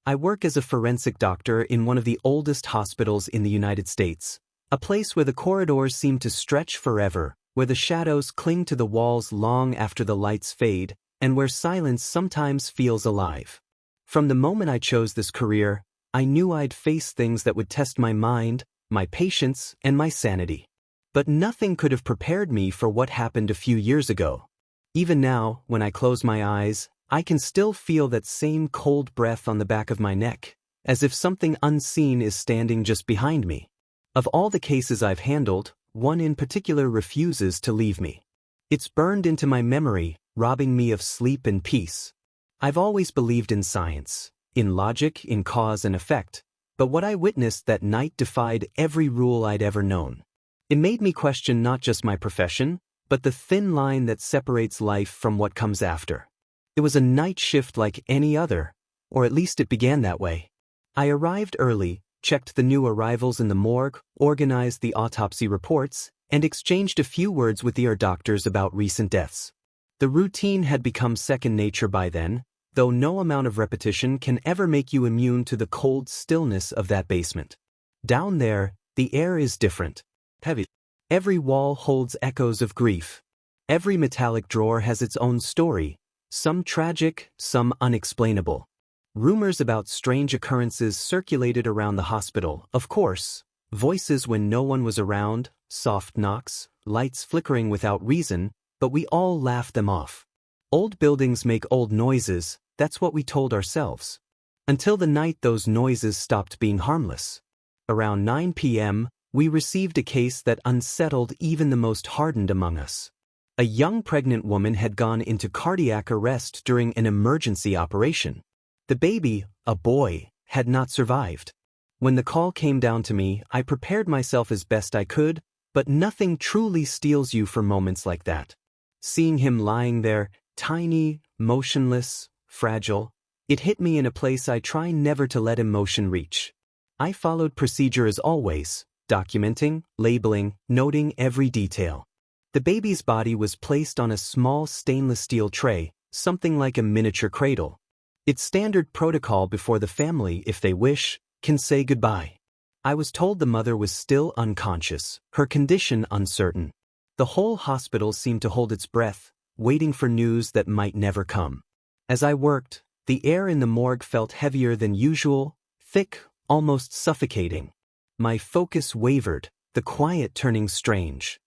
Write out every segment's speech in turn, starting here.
I work as a forensic doctor in one of the oldest hospitals in the United States, a place where the corridors seem to stretch forever, where the shadows cling to the walls long after the lights fade, and where silence sometimes feels alive. From the moment I chose this career, I knew I'd face things that would test my mind, my patience, and my sanity. But nothing could have prepared me for what happened a few years ago. Even now, when I close my eyes, I can still feel that same cold breath on the back of my neck, as if something unseen is standing just behind me. Of all the cases I've handled, one in particular refuses to leave me. It's burned into my memory, robbing me of sleep and peace. I've always believed in science, in logic, in cause and effect, but what I witnessed that night defied every rule I'd ever known. It made me question not just my profession, but the thin line that separates life from what comes after. It was a night shift like any other, or at least it began that way. I arrived early, checked the new arrivals in the morgue, organized the autopsy reports, and exchanged a few words with the doctors about recent deaths. The routine had become second nature by then, though no amount of repetition can ever make you immune to the cold stillness of that basement. Down there, the air is different. Heavy. Every wall holds echoes of grief. Every metallic drawer has its own story, some tragic, some unexplainable. Rumors about strange occurrences circulated around the hospital, of course. Voices when no one was around, soft knocks, lights flickering without reason, but we all laughed them off. Old buildings make old noises, that's what we told ourselves. Until the night those noises stopped being harmless. Around 9 p.m., we received a case that unsettled even the most hardened among us. A young pregnant woman had gone into cardiac arrest during an emergency operation. The baby, a boy, had not survived. When the call came down to me, I prepared myself as best I could, but nothing truly steals you for moments like that. Seeing him lying there, tiny, motionless, fragile, it hit me in a place I try never to let emotion reach. I followed procedure as always, documenting, labeling, noting every detail. The baby's body was placed on a small stainless steel tray, something like a miniature cradle. It's standard protocol before the family, if they wish, can say goodbye. I was told the mother was still unconscious, her condition uncertain. The whole hospital seemed to hold its breath, waiting for news that might never come. As I worked, the air in the morgue felt heavier than usual, thick, almost suffocating. My focus wavered, the quiet turning strange.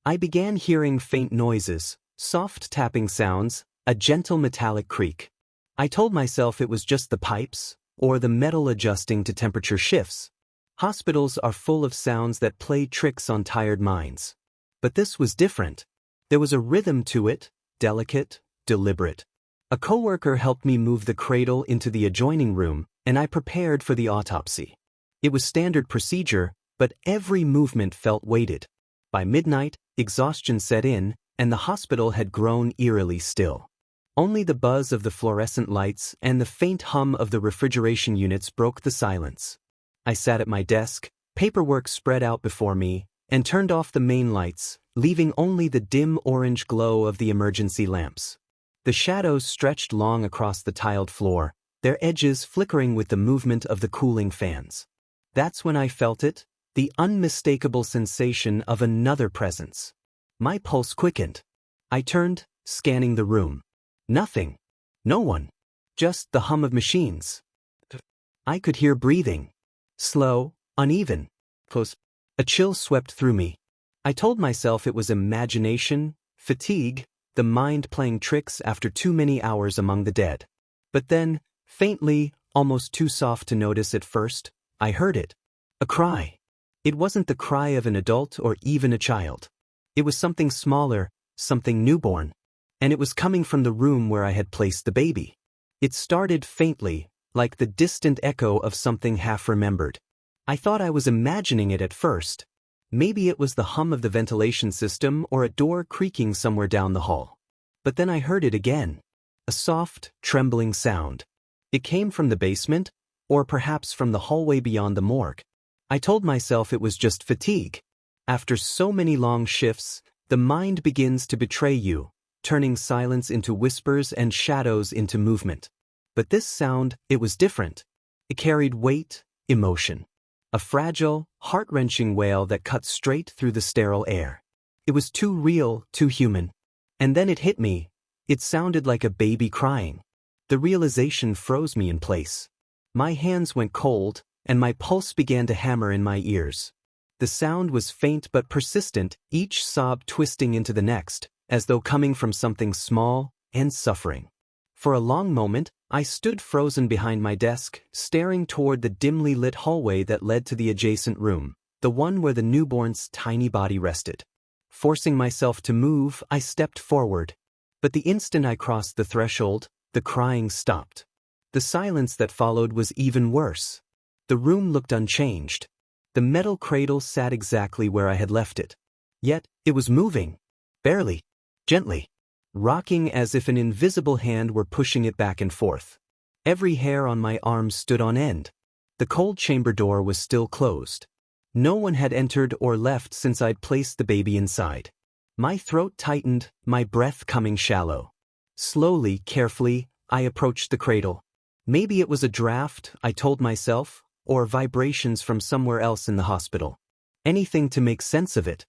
I began hearing faint noises, soft tapping sounds, a gentle metallic creak. I told myself it was just the pipes, or the metal adjusting to temperature shifts. Hospitals are full of sounds that play tricks on tired minds. But this was different. There was a rhythm to it, delicate, deliberate. A coworker helped me move the cradle into the adjoining room, and I prepared for the autopsy. It was standard procedure, but every movement felt weighted. By midnight, exhaustion set in, and the hospital had grown eerily still. Only the buzz of the fluorescent lights and the faint hum of the refrigeration units broke the silence. I sat at my desk, paperwork spread out before me, and turned off the main lights, leaving only the dim orange glow of the emergency lamps. The shadows stretched long across the tiled floor, their edges flickering with the movement of the cooling fans. That's when I felt it, the unmistakable sensation of another presence. My pulse quickened. I turned, scanning the room. Nothing. No one. Just the hum of machines. I could hear breathing. Slow, uneven. Close. A chill swept through me. I told myself it was imagination, fatigue, the mind playing tricks after too many hours among the dead. But then, faintly, almost too soft to notice at first, I heard it. A cry. It wasn't the cry of an adult or even a child. It was something smaller, something newborn. And it was coming from the room where I had placed the baby. It started faintly, like the distant echo of something half-remembered. I thought I was imagining it at first. Maybe it was the hum of the ventilation system or a door creaking somewhere down the hall. But then I heard it again. A soft, trembling sound. It came from the basement, or perhaps from the hallway beyond the morgue. I told myself it was just fatigue. After so many long shifts, the mind begins to betray you, turning silence into whispers and shadows into movement. But this sound, it was different. It carried weight, emotion. A fragile, heart-wrenching wail that cut straight through the sterile air. It was too real, too human. And then it hit me. It sounded like a baby crying. The realization froze me in place. My hands went cold, and my pulse began to hammer in my ears. The sound was faint but persistent, each sob twisting into the next, as though coming from something small and suffering. For a long moment, I stood frozen behind my desk, staring toward the dimly lit hallway that led to the adjacent room, the one where the newborn's tiny body rested. Forcing myself to move, I stepped forward. But the instant I crossed the threshold, the crying stopped. The silence that followed was even worse. The room looked unchanged. The metal cradle sat exactly where I had left it. Yet, it was moving. Barely. Gently. Rocking as if an invisible hand were pushing it back and forth. Every hair on my arm stood on end. The cold chamber door was still closed. No one had entered or left since I'd placed the baby inside. My throat tightened, my breath coming shallow. Slowly, carefully, I approached the cradle. Maybe it was a draft, I told myself, or vibrations from somewhere else in the hospital. Anything to make sense of it.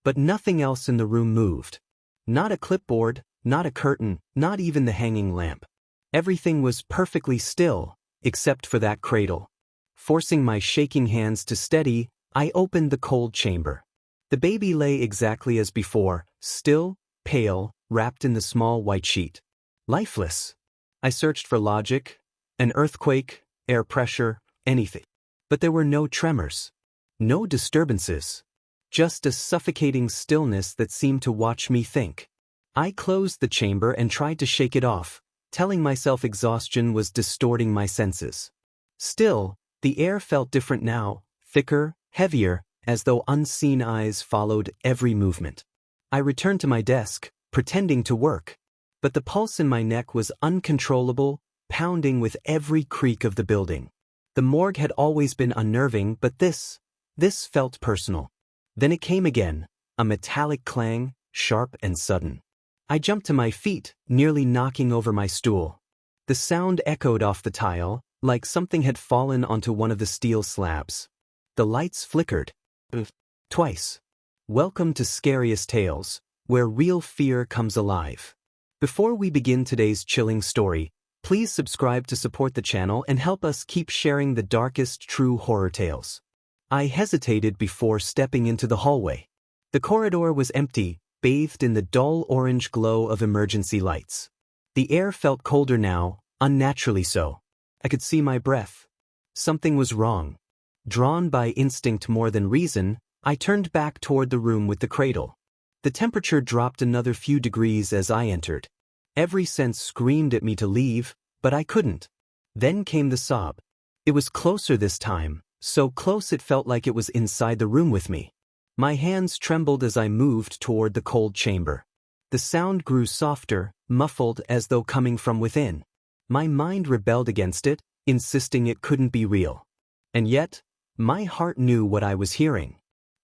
But nothing else in the room moved. Not a clipboard, not a curtain, not even the hanging lamp. Everything was perfectly still, except for that cradle. Forcing my shaking hands to steady, I opened the cold chamber. The baby lay exactly as before, still, pale, wrapped in the small white sheet. Lifeless. I searched for logic, an earthquake, air pressure, anything. But there were no tremors. No disturbances. Just a suffocating stillness that seemed to watch me think. I closed the chamber and tried to shake it off, telling myself exhaustion was distorting my senses. Still, the air felt different now, thicker, heavier, as though unseen eyes followed every movement. I returned to my desk, pretending to work. But the pulse in my neck was uncontrollable, pounding with every creak of the building. The morgue had always been unnerving, but this felt personal. Then it came again, a metallic clang, sharp and sudden. I jumped to my feet, nearly knocking over my stool. The sound echoed off the tile, like something had fallen onto one of the steel slabs. The lights flickered. Twice. Welcome to Scariest Tales, where real fear comes alive. Before we begin today's chilling story, please subscribe to support the channel and help us keep sharing the darkest true horror tales. I hesitated before stepping into the hallway. The corridor was empty, bathed in the dull orange glow of emergency lights. The air felt colder now, unnaturally so. I could see my breath. Something was wrong. Drawn by instinct more than reason, I turned back toward the room with the cradle. The temperature dropped another few degrees as I entered. Every sense screamed at me to leave, but I couldn't. Then came the sob. It was closer this time, so close it felt like it was inside the room with me. My hands trembled as I moved toward the cold chamber. The sound grew softer, muffled as though coming from within. My mind rebelled against it, insisting it couldn't be real. And yet, my heart knew what I was hearing.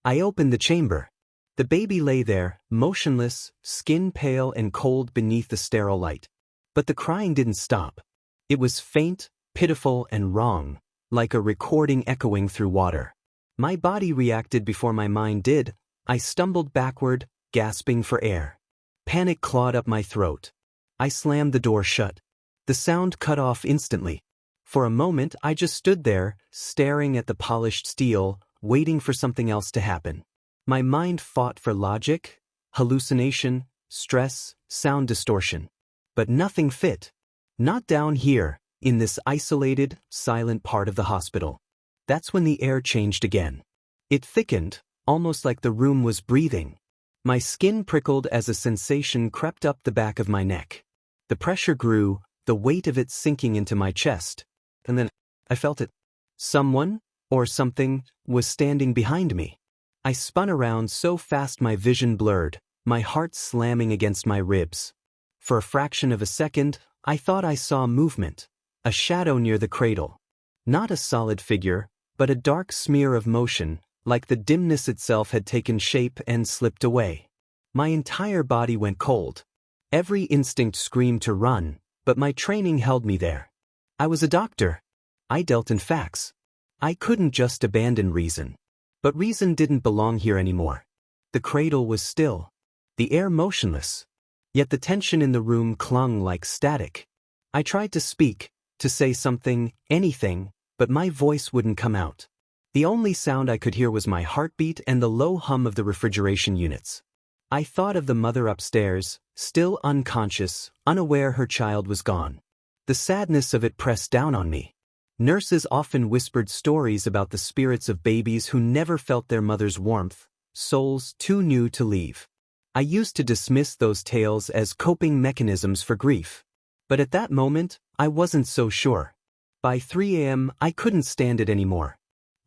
I opened the chamber. The baby lay there, motionless, skin pale and cold beneath the sterile light. But the crying didn't stop. It was faint, pitiful and wrong, like a recording echoing through water. My body reacted before my mind did. I stumbled backward, gasping for air. Panic clawed up my throat. I slammed the door shut. The sound cut off instantly. For a moment I just stood there, staring at the polished steel, waiting for something else to happen. My mind fought for logic, hallucination, stress, sound distortion. But nothing fit. Not down here, in this isolated, silent part of the hospital. That's when the air changed again. It thickened, almost like the room was breathing. My skin prickled as a sensation crept up the back of my neck. The pressure grew, the weight of it sinking into my chest. And then, I felt it. Someone, or something, was standing behind me. I spun around so fast my vision blurred, my heart slamming against my ribs. For a fraction of a second, I thought I saw movement, a shadow near the cradle. Not a solid figure, but a dark smear of motion, like the dimness itself had taken shape and slipped away. My entire body went cold. Every instinct screamed to run, but my training held me there. I was a doctor. I dealt in facts. I couldn't just abandon reason. But reason didn't belong here anymore. The cradle was still, the air motionless. Yet the tension in the room clung like static. I tried to speak, to say something, anything, but my voice wouldn't come out. The only sound I could hear was my heartbeat and the low hum of the refrigeration units. I thought of the mother upstairs, still unconscious, unaware her child was gone. The sadness of it pressed down on me. Nurses often whispered stories about the spirits of babies who never felt their mother's warmth, souls too new to leave. I used to dismiss those tales as coping mechanisms for grief. But at that moment, I wasn't so sure. By 3 a.m., I couldn't stand it anymore.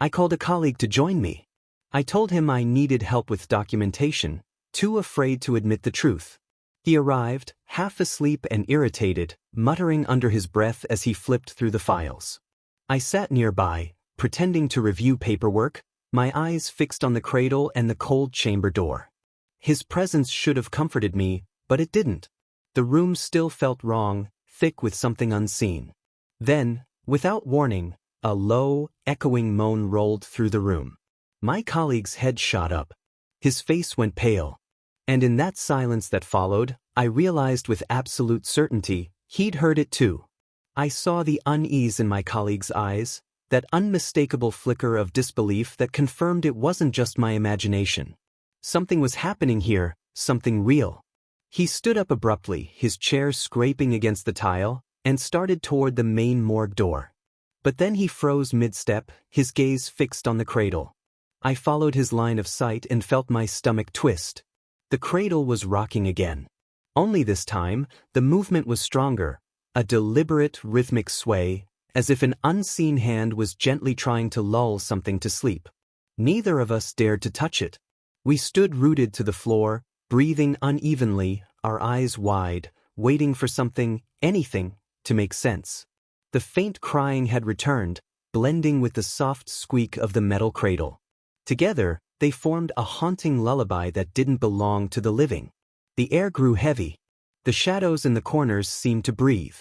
I called a colleague to join me. I told him I needed help with documentation, too afraid to admit the truth. He arrived, half asleep and irritated, muttering under his breath as he flipped through the files. I sat nearby, pretending to review paperwork, my eyes fixed on the cradle and the cold chamber door. His presence should have comforted me, but it didn't. The room still felt wrong, thick with something unseen. Then, without warning, a low, echoing moan rolled through the room. My colleague's head shot up. His face went pale. And in that silence that followed, I realized with absolute certainty, he'd heard it too. I saw the unease in my colleague's eyes, that unmistakable flicker of disbelief that confirmed it wasn't just my imagination. Something was happening here, something real. He stood up abruptly, his chair scraping against the tile, and started toward the main morgue door. But then he froze mid-step, his gaze fixed on the cradle. I followed his line of sight and felt my stomach twist. The cradle was rocking again. Only this time, the movement was stronger, a deliberate, rhythmic sway, as if an unseen hand was gently trying to lull something to sleep. Neither of us dared to touch it. We stood rooted to the floor, breathing unevenly, our eyes wide, waiting for something, anything, to make sense. The faint crying had returned, blending with the soft squeak of the metal cradle. Together, they formed a haunting lullaby that didn't belong to the living. The air grew heavy. The shadows in the corners seemed to breathe.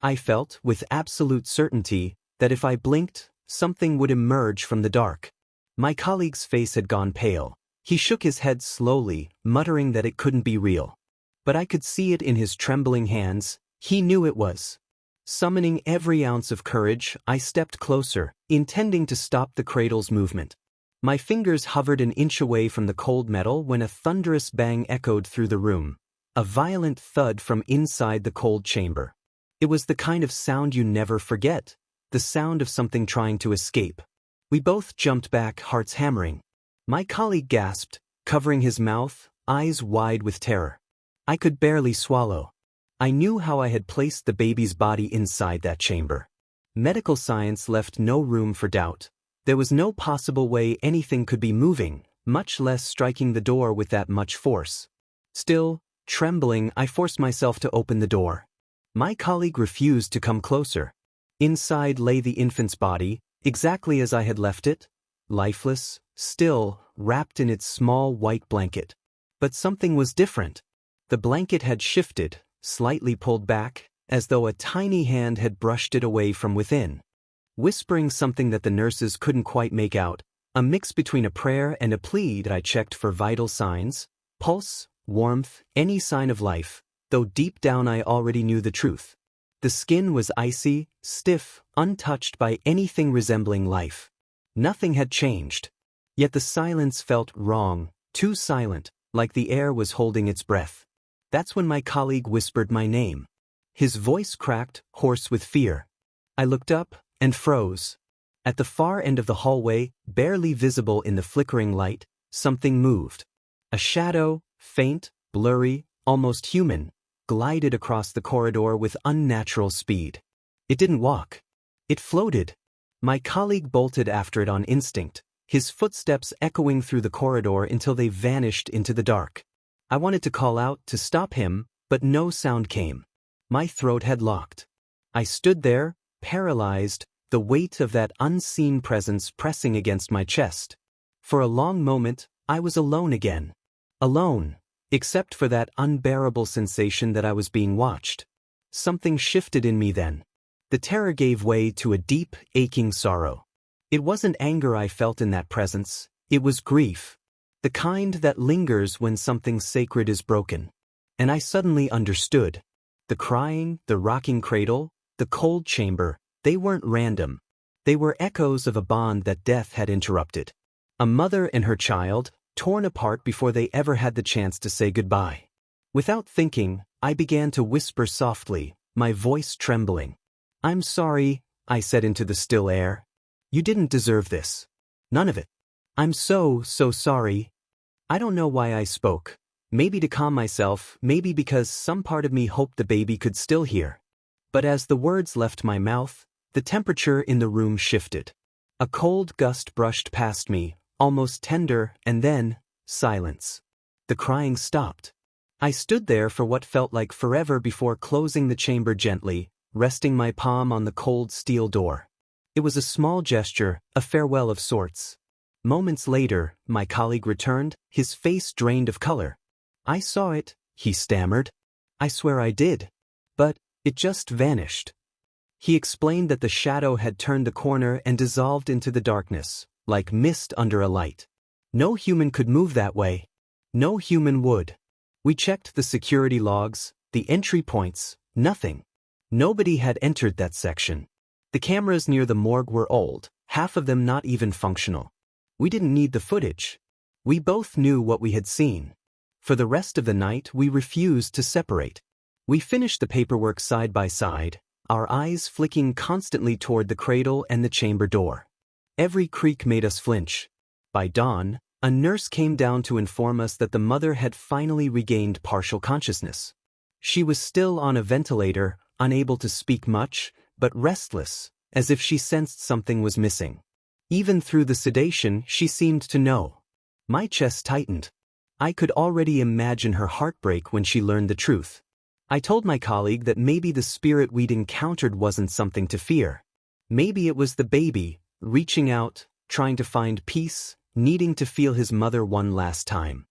I felt, with absolute certainty, that if I blinked, something would emerge from the dark. My colleague's face had gone pale. He shook his head slowly, muttering that it couldn't be real. But I could see it in his trembling hands. He knew it was. Summoning every ounce of courage, I stepped closer, intending to stop the cradle's movement. My fingers hovered an inch away from the cold metal when a thunderous bang echoed through the room, a violent thud from inside the cold chamber. It was the kind of sound you never forget, the sound of something trying to escape. We both jumped back, hearts hammering. My colleague gasped, covering his mouth, eyes wide with terror. I could barely swallow. I knew how I had placed the baby's body inside that chamber. Medical science left no room for doubt. There was no possible way anything could be moving, much less striking the door with that much force. Still, trembling, I forced myself to open the door. My colleague refused to come closer. Inside lay the infant's body, exactly as I had left it, lifeless, still, wrapped in its small white blanket. But something was different. The blanket had shifted, slightly pulled back, as though a tiny hand had brushed it away from within. Whispering something that the nurses couldn't quite make out, a mix between a prayer and a plead. I checked for vital signs, pulse, warmth, any sign of life, though deep down I already knew the truth. The skin was icy, stiff, untouched by anything resembling life. Nothing had changed. Yet the silence felt wrong, too silent, like the air was holding its breath. That's when my colleague whispered my name. His voice cracked, hoarse with fear. I looked up and froze. At the far end of the hallway, barely visible in the flickering light, something moved. A shadow, faint, blurry, almost human, glided across the corridor with unnatural speed. It didn't walk. It floated. My colleague bolted after it on instinct, his footsteps echoing through the corridor until they vanished into the dark. I wanted to call out to stop him, but no sound came. My throat had locked. I stood there, paralyzed, the weight of that unseen presence pressing against my chest. For a long moment, I was alone again. Alone, except for that unbearable sensation that I was being watched. something shifted in me then. The terror gave way to a deep, aching sorrow. It wasn't anger I felt in that presence, it was grief. The kind that lingers when something sacred is broken. And I suddenly understood. The crying, the rocking cradle, the cold chamber, they weren't random. They were echoes of a bond that death had interrupted. A mother and her child, torn apart before they ever had the chance to say goodbye. Without thinking, I began to whisper softly, my voice trembling. "I'm sorry," I said into the still air. "You didn't deserve this. None of it. I'm so sorry." I don't know why I spoke. Maybe to calm myself, maybe because some part of me hoped the baby could still hear. But as the words left my mouth, the temperature in the room shifted. A cold gust brushed past me, almost tender, and then, silence. The crying stopped. I stood there for what felt like forever before closing the chamber gently, resting my palm on the cold steel door. It was a small gesture, a farewell of sorts. Moments later, my colleague returned, his face drained of color. "I saw it," he stammered. "I swear I did. But it just vanished." He explained that the shadow had turned the corner and dissolved into the darkness, like mist under a light. No human could move that way. No human would. We checked the security logs, the entry points, nothing. Nobody had entered that section. The cameras near the morgue were old, half of them not even functional. We didn't need the footage. We both knew what we had seen. For the rest of the night, we refused to separate. We finished the paperwork side by side, our eyes flicking constantly toward the cradle and the chamber door. Every creak made us flinch. By dawn, a nurse came down to inform us that the mother had finally regained partial consciousness. She was still on a ventilator, unable to speak much, but restless, as if she sensed something was missing. Even through the sedation, she seemed to know. My chest tightened. I could already imagine her heartbreak when she learned the truth. I told my colleague that maybe the spirit we'd encountered wasn't something to fear. Maybe it was the baby, reaching out, trying to find peace, needing to feel his mother one last time.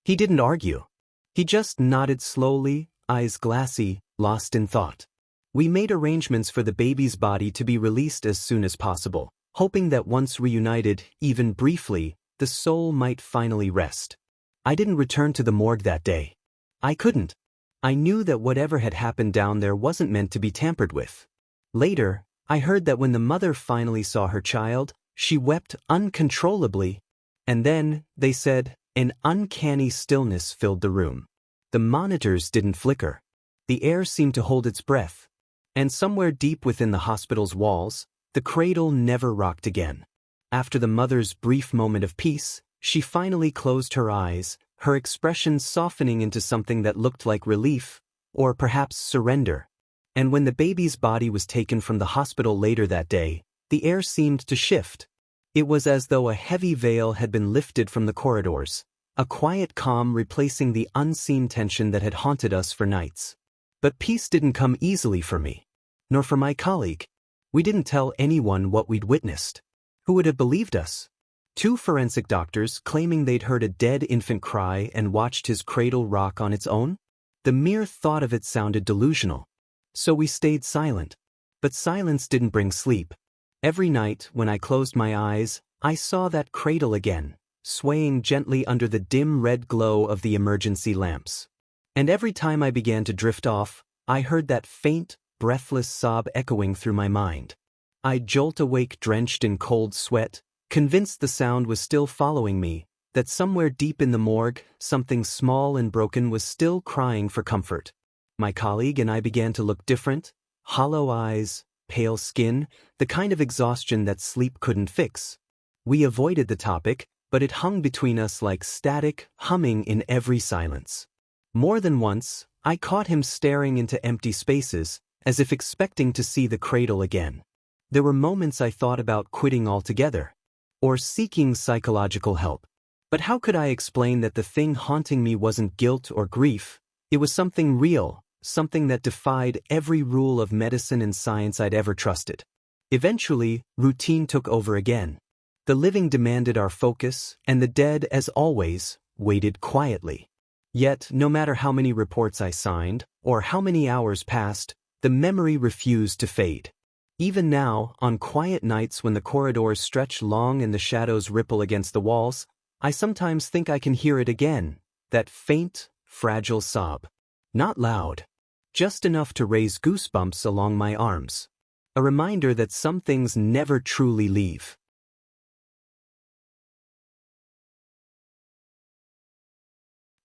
He didn't argue. He just nodded slowly, eyes glassy, lost in thought. We made arrangements for the baby's body to be released as soon as possible, hoping that once reunited, even briefly, the soul might finally rest. I didn't return to the morgue that day. I couldn't. I knew that whatever had happened down there wasn't meant to be tampered with. Later, I heard that when the mother finally saw her child, she wept uncontrollably. And then, they said, an uncanny stillness filled the room. The monitors didn't flicker. The air seemed to hold its breath. And somewhere deep within the hospital's walls, the cradle never rocked again. After the mother's brief moment of peace, she finally closed her eyes, her expression softening into something that looked like relief, or perhaps surrender. And when the baby's body was taken from the hospital later that day, the air seemed to shift. It was as though a heavy veil had been lifted from the corridors, a quiet calm replacing the unseen tension that had haunted us for nights. But peace didn't come easily for me, nor for my colleague. We didn't tell anyone what we'd witnessed. Who would have believed us? 2 forensic doctors claiming they'd heard a dead infant cry and watched his cradle rock on its own? The mere thought of it sounded delusional. So we stayed silent. But silence didn't bring sleep. Every night, when I closed my eyes, I saw that cradle again, swaying gently under the dim red glow of the emergency lamps. And every time I began to drift off, I heard that faint, breathless sob echoing through my mind. I'd jolt awake drenched in cold sweat, convinced the sound was still following me, that somewhere deep in the morgue, something small and broken was still crying for comfort. My colleague and I began to look different, hollow eyes, pale skin, the kind of exhaustion that sleep couldn't fix. We avoided the topic, but it hung between us like static, humming in every silence. More than once, I caught him staring into empty spaces, as if expecting to see the cradle again. There were moments I thought about quitting altogether, or seeking psychological help. But how could I explain that the thing haunting me wasn't guilt or grief? It was something real, something that defied every rule of medicine and science I'd ever trusted. Eventually, routine took over again. The living demanded our focus, and the dead, as always, waited quietly. Yet, no matter how many reports I signed, or how many hours passed, the memory refused to fade. Even now, on quiet nights when the corridors stretch long and the shadows ripple against the walls, I sometimes think I can hear it again, that faint, fragile sob. Not loud. Just enough to raise goosebumps along my arms. A reminder that some things never truly leave.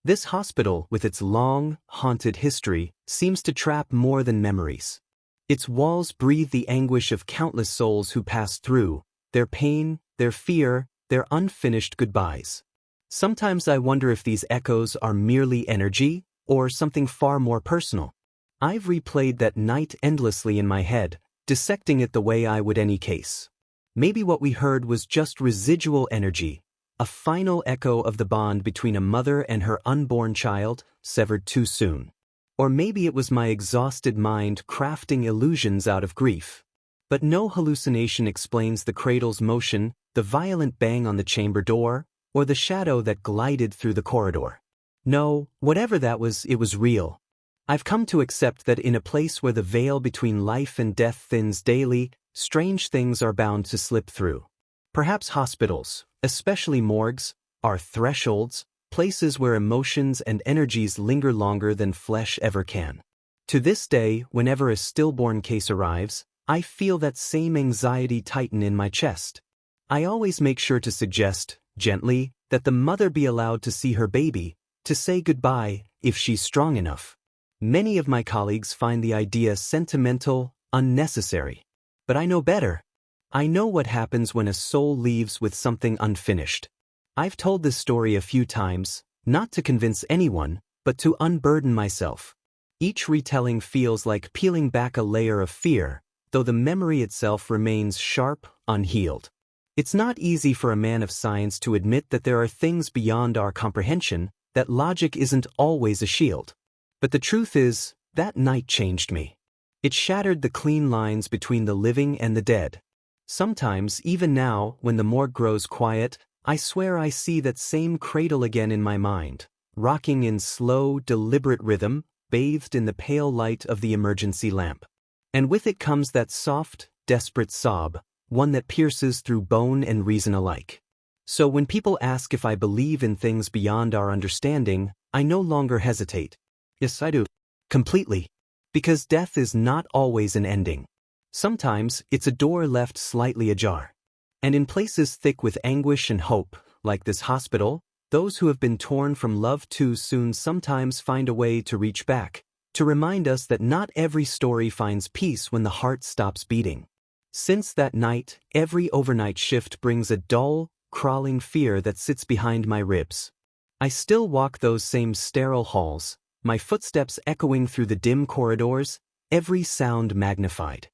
This hospital, with its long, haunted history, seems to trap more than memories. Its walls breathe the anguish of countless souls who passed through, their pain, their fear, their unfinished goodbyes. Sometimes I wonder if these echoes are merely energy, or something far more personal. I've replayed that night endlessly in my head, dissecting it the way I would any case. Maybe what we heard was just residual energy, a final echo of the bond between a mother and her unborn child, severed too soon. Or maybe it was my exhausted mind crafting illusions out of grief. But no hallucination explains the cradle's motion, the violent bang on the chamber door, or the shadow that glided through the corridor. No, whatever that was, it was real. I've come to accept that in a place where the veil between life and death thins daily, strange things are bound to slip through. Perhaps hospitals, especially morgues, are thresholds, places where emotions and energies linger longer than flesh ever can. To this day, whenever a stillborn case arrives, I feel that same anxiety tighten in my chest. I always make sure to suggest, gently, that the mother be allowed to see her baby, to say goodbye, if she's strong enough. Many of my colleagues find the idea sentimental, unnecessary. But I know better. I know what happens when a soul leaves with something unfinished. I've told this story a few times, not to convince anyone, but to unburden myself. Each retelling feels like peeling back a layer of fear, though the memory itself remains sharp, unhealed. It's not easy for a man of science to admit that there are things beyond our comprehension, that logic isn't always a shield. But the truth is, that night changed me. It shattered the clean lines between the living and the dead. Sometimes, even now, when the morgue grows quiet, I swear I see that same cradle again in my mind, rocking in slow, deliberate rhythm, bathed in the pale light of the emergency lamp. And with it comes that soft, desperate sob, one that pierces through bone and reason alike. So when people ask if I believe in things beyond our understanding, I no longer hesitate. Yes, I do. Completely. Because death is not always an ending. Sometimes, it's a door left slightly ajar. And in places thick with anguish and hope, like this hospital, those who have been torn from love too soon sometimes find a way to reach back, to remind us that not every story finds peace when the heart stops beating. Since that night, every overnight shift brings a dull, crawling fear that sits behind my ribs. I still walk those same sterile halls, my footsteps echoing through the dim corridors, every sound magnified.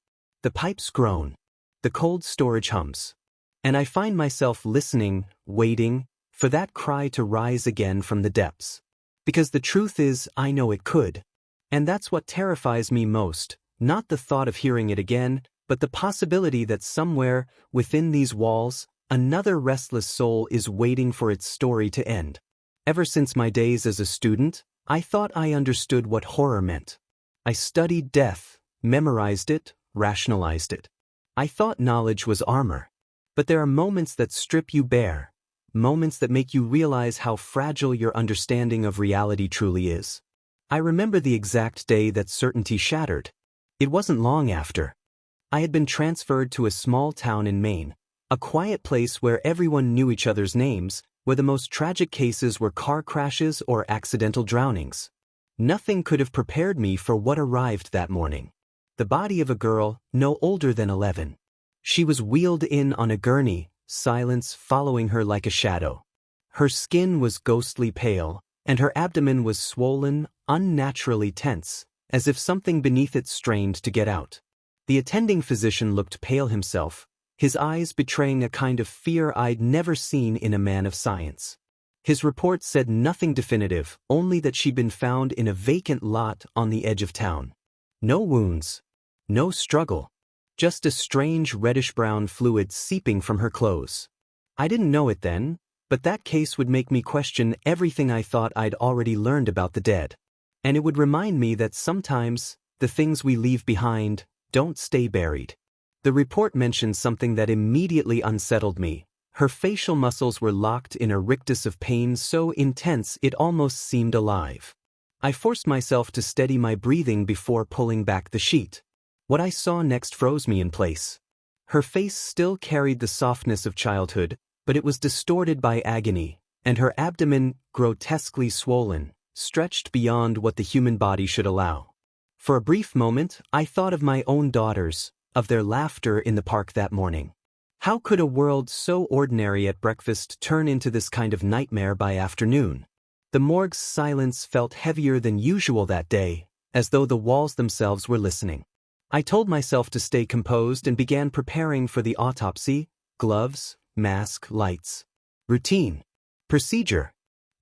The pipes groan. The cold storage hums. And I find myself listening, waiting, for that cry to rise again from the depths. Because the truth is, I know it could. And that's what terrifies me most, not the thought of hearing it again, but the possibility that somewhere, within these walls, another restless soul is waiting for its story to end. Ever since my days as a student, I thought I understood what horror meant. I studied death, memorized it, rationalized it. I thought knowledge was armor. But there are moments that strip you bare, moments that make you realize how fragile your understanding of reality truly is. I remember the exact day that certainty shattered. It wasn't long after. I had been transferred to a small town in Maine, a quiet place where everyone knew each other's names, where the most tragic cases were car crashes or accidental drownings. Nothing could have prepared me for what arrived that morning. The body of a girl, no older than 11. She was wheeled in on a gurney, silence following her like a shadow. Her skin was ghostly pale, and her abdomen was swollen, unnaturally tense, as if something beneath it strained to get out. The attending physician looked pale himself, his eyes betraying a kind of fear I'd never seen in a man of science. His report said nothing definitive, only that she'd been found in a vacant lot on the edge of town. No wounds. No struggle. Just a strange reddish-brown fluid seeping from her clothes. I didn't know it then, but that case would make me question everything I thought I'd already learned about the dead. And it would remind me that sometimes, the things we leave behind don't stay buried. The report mentioned something that immediately unsettled me. Her facial muscles were locked in a rictus of pain so intense it almost seemed alive. I forced myself to steady my breathing before pulling back the sheet. What I saw next froze me in place. Her face still carried the softness of childhood, but it was distorted by agony, and her abdomen, grotesquely swollen, stretched beyond what the human body should allow. For a brief moment, I thought of my own daughters, of their laughter in the park that morning. How could a world so ordinary at breakfast turn into this kind of nightmare by afternoon? The morgue's silence felt heavier than usual that day, as though the walls themselves were listening. I told myself to stay composed and began preparing for the autopsy: gloves, mask, lights. Routine. Procedure.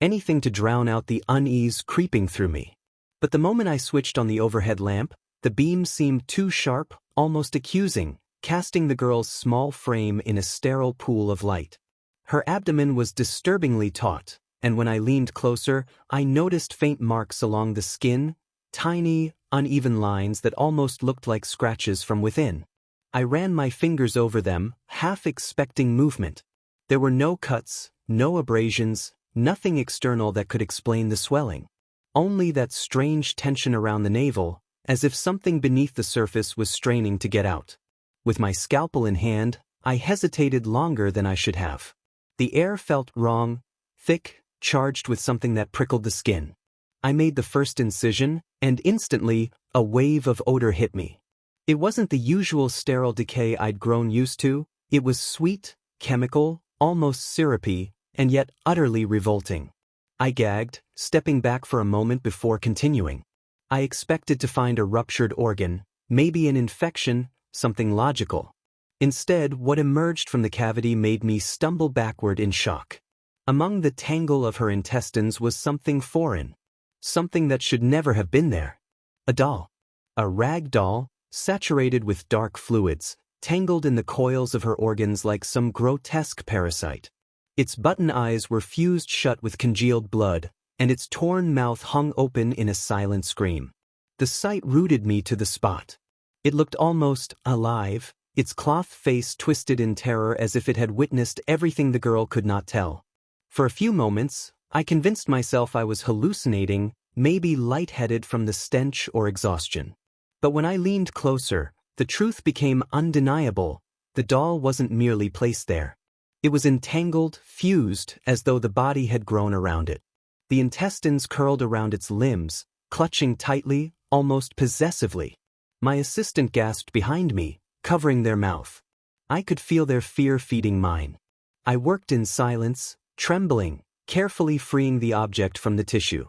Anything to drown out the unease creeping through me. But the moment I switched on the overhead lamp, the beam seemed too sharp, almost accusing, casting the girl's small frame in a sterile pool of light. Her abdomen was disturbingly taut, and when I leaned closer, I noticed faint marks along the skin, tiny, uneven lines that almost looked like scratches from within. I ran my fingers over them, half expecting movement. There were no cuts, no abrasions, nothing external that could explain the swelling. Only that strange tension around the navel, as if something beneath the surface was straining to get out. With my scalpel in hand, I hesitated longer than I should have. The air felt wrong, thick, charged with something that prickled the skin. I made the first incision, and instantly, a wave of odor hit me. It wasn't the usual sterile decay I'd grown used to. It was sweet, chemical, almost syrupy, and yet utterly revolting. I gagged, stepping back for a moment before continuing. I expected to find a ruptured organ, maybe an infection, something logical. Instead, what emerged from the cavity made me stumble backward in shock. Among the tangle of her intestines was something foreign. Something that should never have been there. A doll. A rag doll, saturated with dark fluids, tangled in the coils of her organs like some grotesque parasite. Its button eyes were fused shut with congealed blood, and its torn mouth hung open in a silent scream. The sight rooted me to the spot. It looked almost alive, its cloth face twisted in terror as if it had witnessed everything the girl could not tell. For a few moments, I convinced myself I was hallucinating, maybe lightheaded from the stench or exhaustion. But when I leaned closer, the truth became undeniable. The doll wasn't merely placed there. It was entangled, fused, as though the body had grown around it. The intestines curled around its limbs, clutching tightly, almost possessively. My assistant gasped behind me, covering their mouth. I could feel their fear feeding mine. I worked in silence, trembling, carefully freeing the object from the tissue.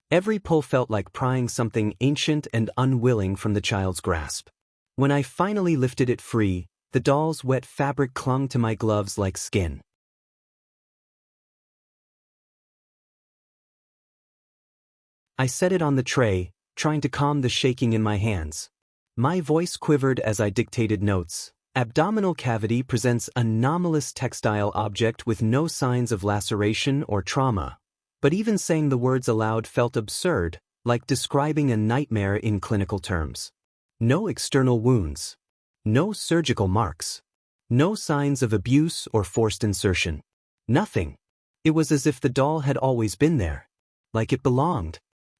Every pull felt like prying something ancient and unwilling from the child's grasp. When I finally lifted it free, the doll's wet fabric clung to my gloves like skin. I set it on the tray, trying to calm the shaking in my hands. My voice quivered as I dictated notes. Abdominal cavity presents anomalous textile object with no signs of laceration or trauma. But even saying the words aloud felt absurd, like describing a nightmare in clinical terms. No external wounds. No surgical marks. No signs of abuse or forced insertion. Nothing. It was as if the doll had always been there. Like it belonged.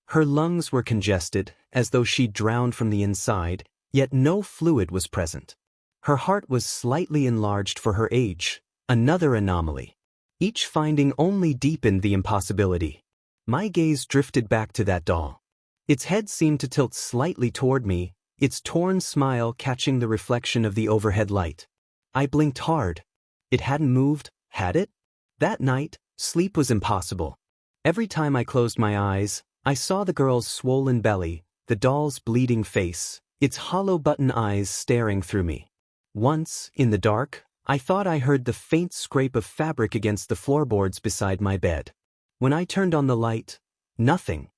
Her lungs were congested, as though she'd drowned from the inside, yet no fluid was present. Her heart was slightly enlarged for her age, another anomaly. Each finding only deepened the impossibility. My gaze drifted back to that doll. Its head seemed to tilt slightly toward me, its torn smile catching the reflection of the overhead light. I blinked hard. It hadn't moved, had it? That night, sleep was impossible. Every time I closed my eyes, I saw the girl's swollen belly, the doll's bleeding face, its hollow button eyes staring through me. Once, in the dark, I thought I heard the faint scrape of fabric against the floorboards beside my bed. When I turned on the light, nothing.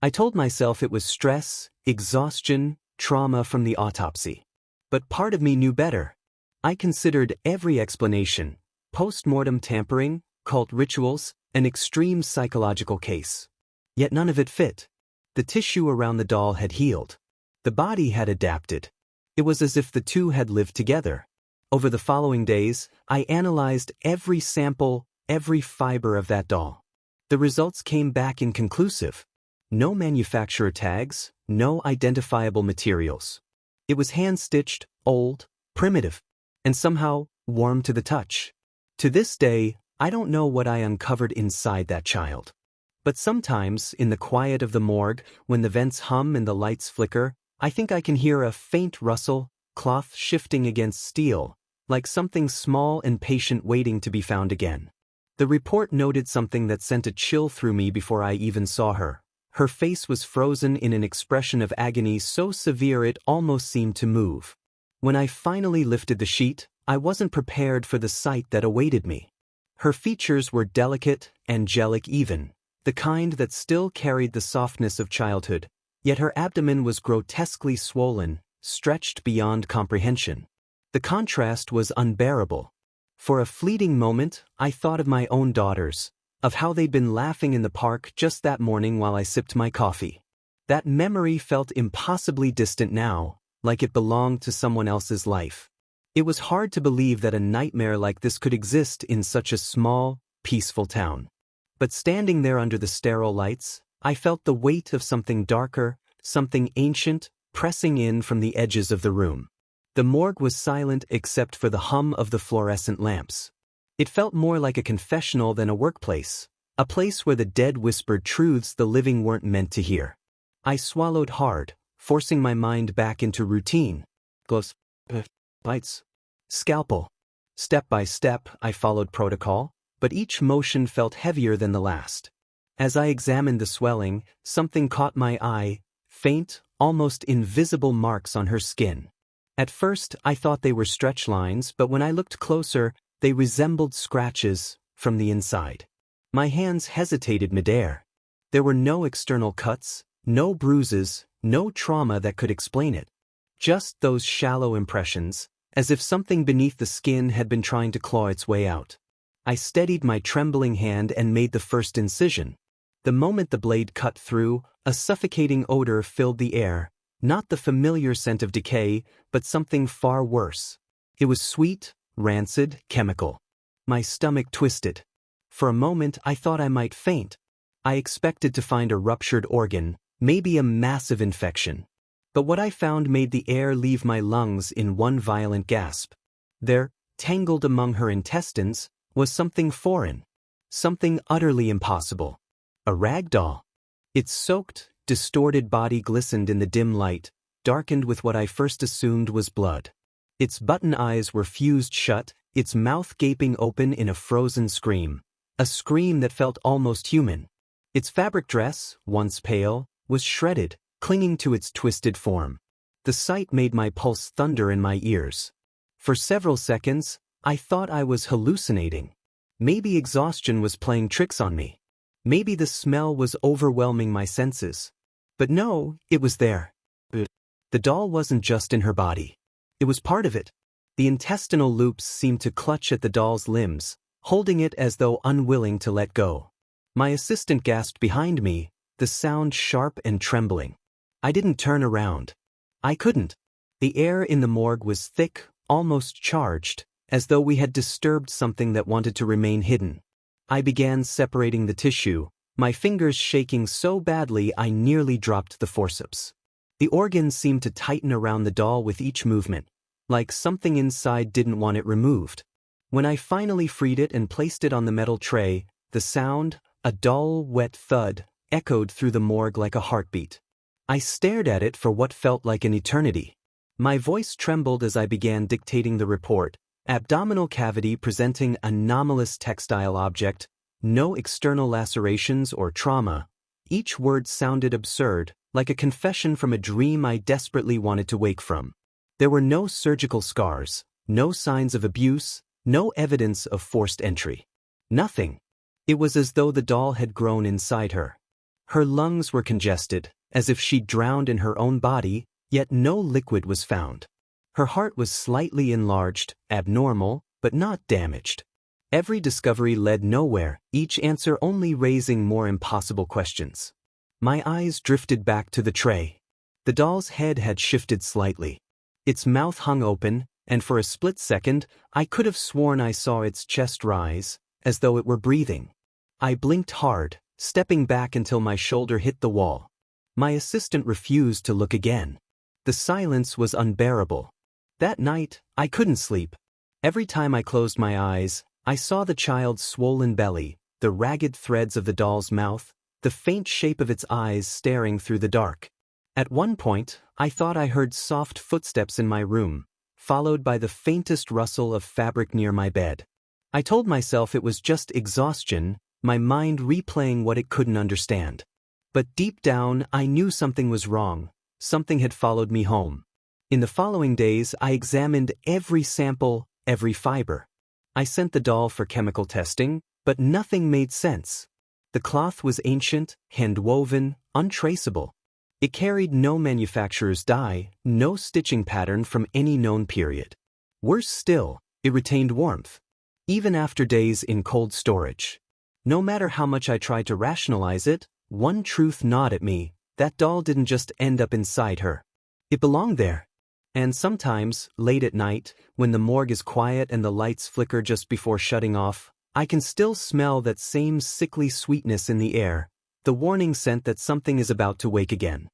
I told myself it was stress, exhaustion, trauma from the autopsy. But part of me knew better. I considered every explanation: post-mortem tampering, cult rituals, an extreme psychological case. Yet none of it fit. The tissue around the doll had healed. The body had adapted. It was as if the two had lived together. Over the following days, I analyzed every sample, every fiber of that doll. The results came back inconclusive. No manufacturer tags, no identifiable materials. It was hand-stitched, old, primitive, and somehow warm to the touch. To this day, I don't know what I uncovered inside that child. But sometimes, in the quiet of the morgue, when the vents hum and the lights flicker, I think I can hear a faint rustle, cloth shifting against steel, like something small and patient waiting to be found again. The report noted something that sent a chill through me before I even saw her. Her face was frozen in an expression of agony so severe it almost seemed to move. When I finally lifted the sheet, I wasn't prepared for the sight that awaited me. Her features were delicate, angelic even, the kind that still carried the softness of childhood, yet her abdomen was grotesquely swollen, stretched beyond comprehension. The contrast was unbearable. For a fleeting moment, I thought of my own daughters, of how they'd been laughing in the park just that morning while I sipped my coffee. That memory felt impossibly distant now, like it belonged to someone else's life. It was hard to believe that a nightmare like this could exist in such a small, peaceful town. But standing there under the sterile lights, I felt the weight of something darker, something ancient, pressing in from the edges of the room. The morgue was silent except for the hum of the fluorescent lamps. It felt more like a confessional than a workplace, a place where the dead whispered truths the living weren't meant to hear. I swallowed hard, forcing my mind back into routine. Gloves, lights, scalpel. Step by step, I followed protocol, but each motion felt heavier than the last. As I examined the swelling, something caught my eye, faint, almost invisible marks on her skin. At first, I thought they were stretch lines, but when I looked closer, they resembled scratches from the inside. My hands hesitated midair. There were no external cuts, no bruises, no trauma that could explain it. Just those shallow impressions, as if something beneath the skin had been trying to claw its way out. I steadied my trembling hand and made the first incision. The moment the blade cut through, a suffocating odor filled the air, not the familiar scent of decay, but something far worse. It was sweet, rancid, chemical. My stomach twisted. For a moment I thought I might faint. I expected to find a ruptured organ, maybe a massive infection. But what I found made the air leave my lungs in one violent gasp. There, tangled among her intestines, was something foreign. Something utterly impossible. A rag doll. Its soaked, distorted body glistened in the dim light, darkened with what I first assumed was blood. Its button eyes were fused shut, its mouth gaping open in a frozen scream. A scream that felt almost human. Its fabric dress, once pale, was shredded, clinging to its twisted form. The sight made my pulse thunder in my ears. For several seconds, I thought I was hallucinating. Maybe exhaustion was playing tricks on me. Maybe the smell was overwhelming my senses. But no, it was there. The doll wasn't just in her body. It was part of it. The intestinal loops seemed to clutch at the doll's limbs, holding it as though unwilling to let go. My assistant gasped behind me, the sound sharp and trembling. I didn't turn around. I couldn't. The air in the morgue was thick, almost charged, as though we had disturbed something that wanted to remain hidden. I began separating the tissue, my fingers shaking so badly I nearly dropped the forceps. The organs seemed to tighten around the doll with each movement, like something inside didn't want it removed. When I finally freed it and placed it on the metal tray, the sound, a dull, wet thud, echoed through the morgue like a heartbeat. I stared at it for what felt like an eternity. My voice trembled as I began dictating the report. Abdominal cavity presenting anomalous textile object, no external lacerations or trauma. Each word sounded absurd, like a confession from a dream I desperately wanted to wake from. There were no surgical scars, no signs of abuse, no evidence of forced entry. Nothing. It was as though the doll had grown inside her. Her lungs were congested, as if she'd drowned in her own body, yet no liquid was found. Her heart was slightly enlarged, abnormal, but not damaged. Every discovery led nowhere, each answer only raising more impossible questions. My eyes drifted back to the tray. The doll's head had shifted slightly. Its mouth hung open, and for a split second, I could have sworn I saw its chest rise, as though it were breathing. I blinked hard, stepping back until my shoulder hit the wall. My assistant refused to look again. The silence was unbearable. That night, I couldn't sleep. Every time I closed my eyes, I saw the child's swollen belly, the ragged threads of the doll's mouth, the faint shape of its eyes staring through the dark. At one point, I thought I heard soft footsteps in my room, followed by the faintest rustle of fabric near my bed. I told myself it was just exhaustion, my mind replaying what it couldn't understand. But deep down, I knew something was wrong. Something had followed me home. In the following days, I examined every sample, every fiber. I sent the doll for chemical testing, but nothing made sense. The cloth was ancient, hand-woven, untraceable. It carried no manufacturer's dye, no stitching pattern from any known period. Worse still, it retained warmth, even after days in cold storage. No matter how much I tried to rationalize it, one truth gnawed at me: that doll didn't just end up inside her. It belonged there. And sometimes, late at night, when the morgue is quiet and the lights flicker just before shutting off, I can still smell that same sickly sweetness in the air, the warning scent that something is about to wake again.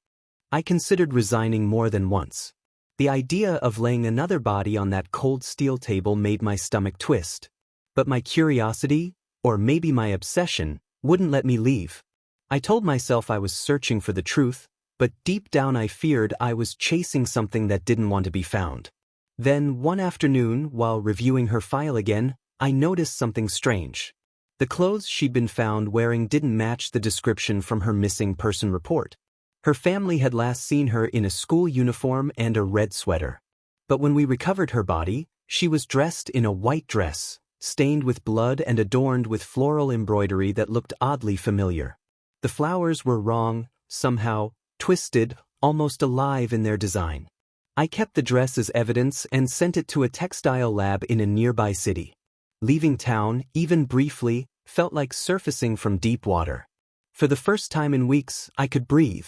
I considered resigning more than once. The idea of laying another body on that cold steel table made my stomach twist. But my curiosity, or maybe my obsession, wouldn't let me leave. I told myself I was searching for the truth, but deep down I feared I was chasing something that didn't want to be found. Then, one afternoon, while reviewing her file again, I noticed something strange. The clothes she'd been found wearing didn't match the description from her missing person report. Her family had last seen her in a school uniform and a red sweater. But when we recovered her body, she was dressed in a white dress, stained with blood and adorned with floral embroidery that looked oddly familiar. The flowers were wrong, somehow, twisted, almost alive in their design. I kept the dress as evidence and sent it to a textile lab in a nearby city. Leaving town, even briefly, felt like surfacing from deep water. For the first time in weeks, I could breathe.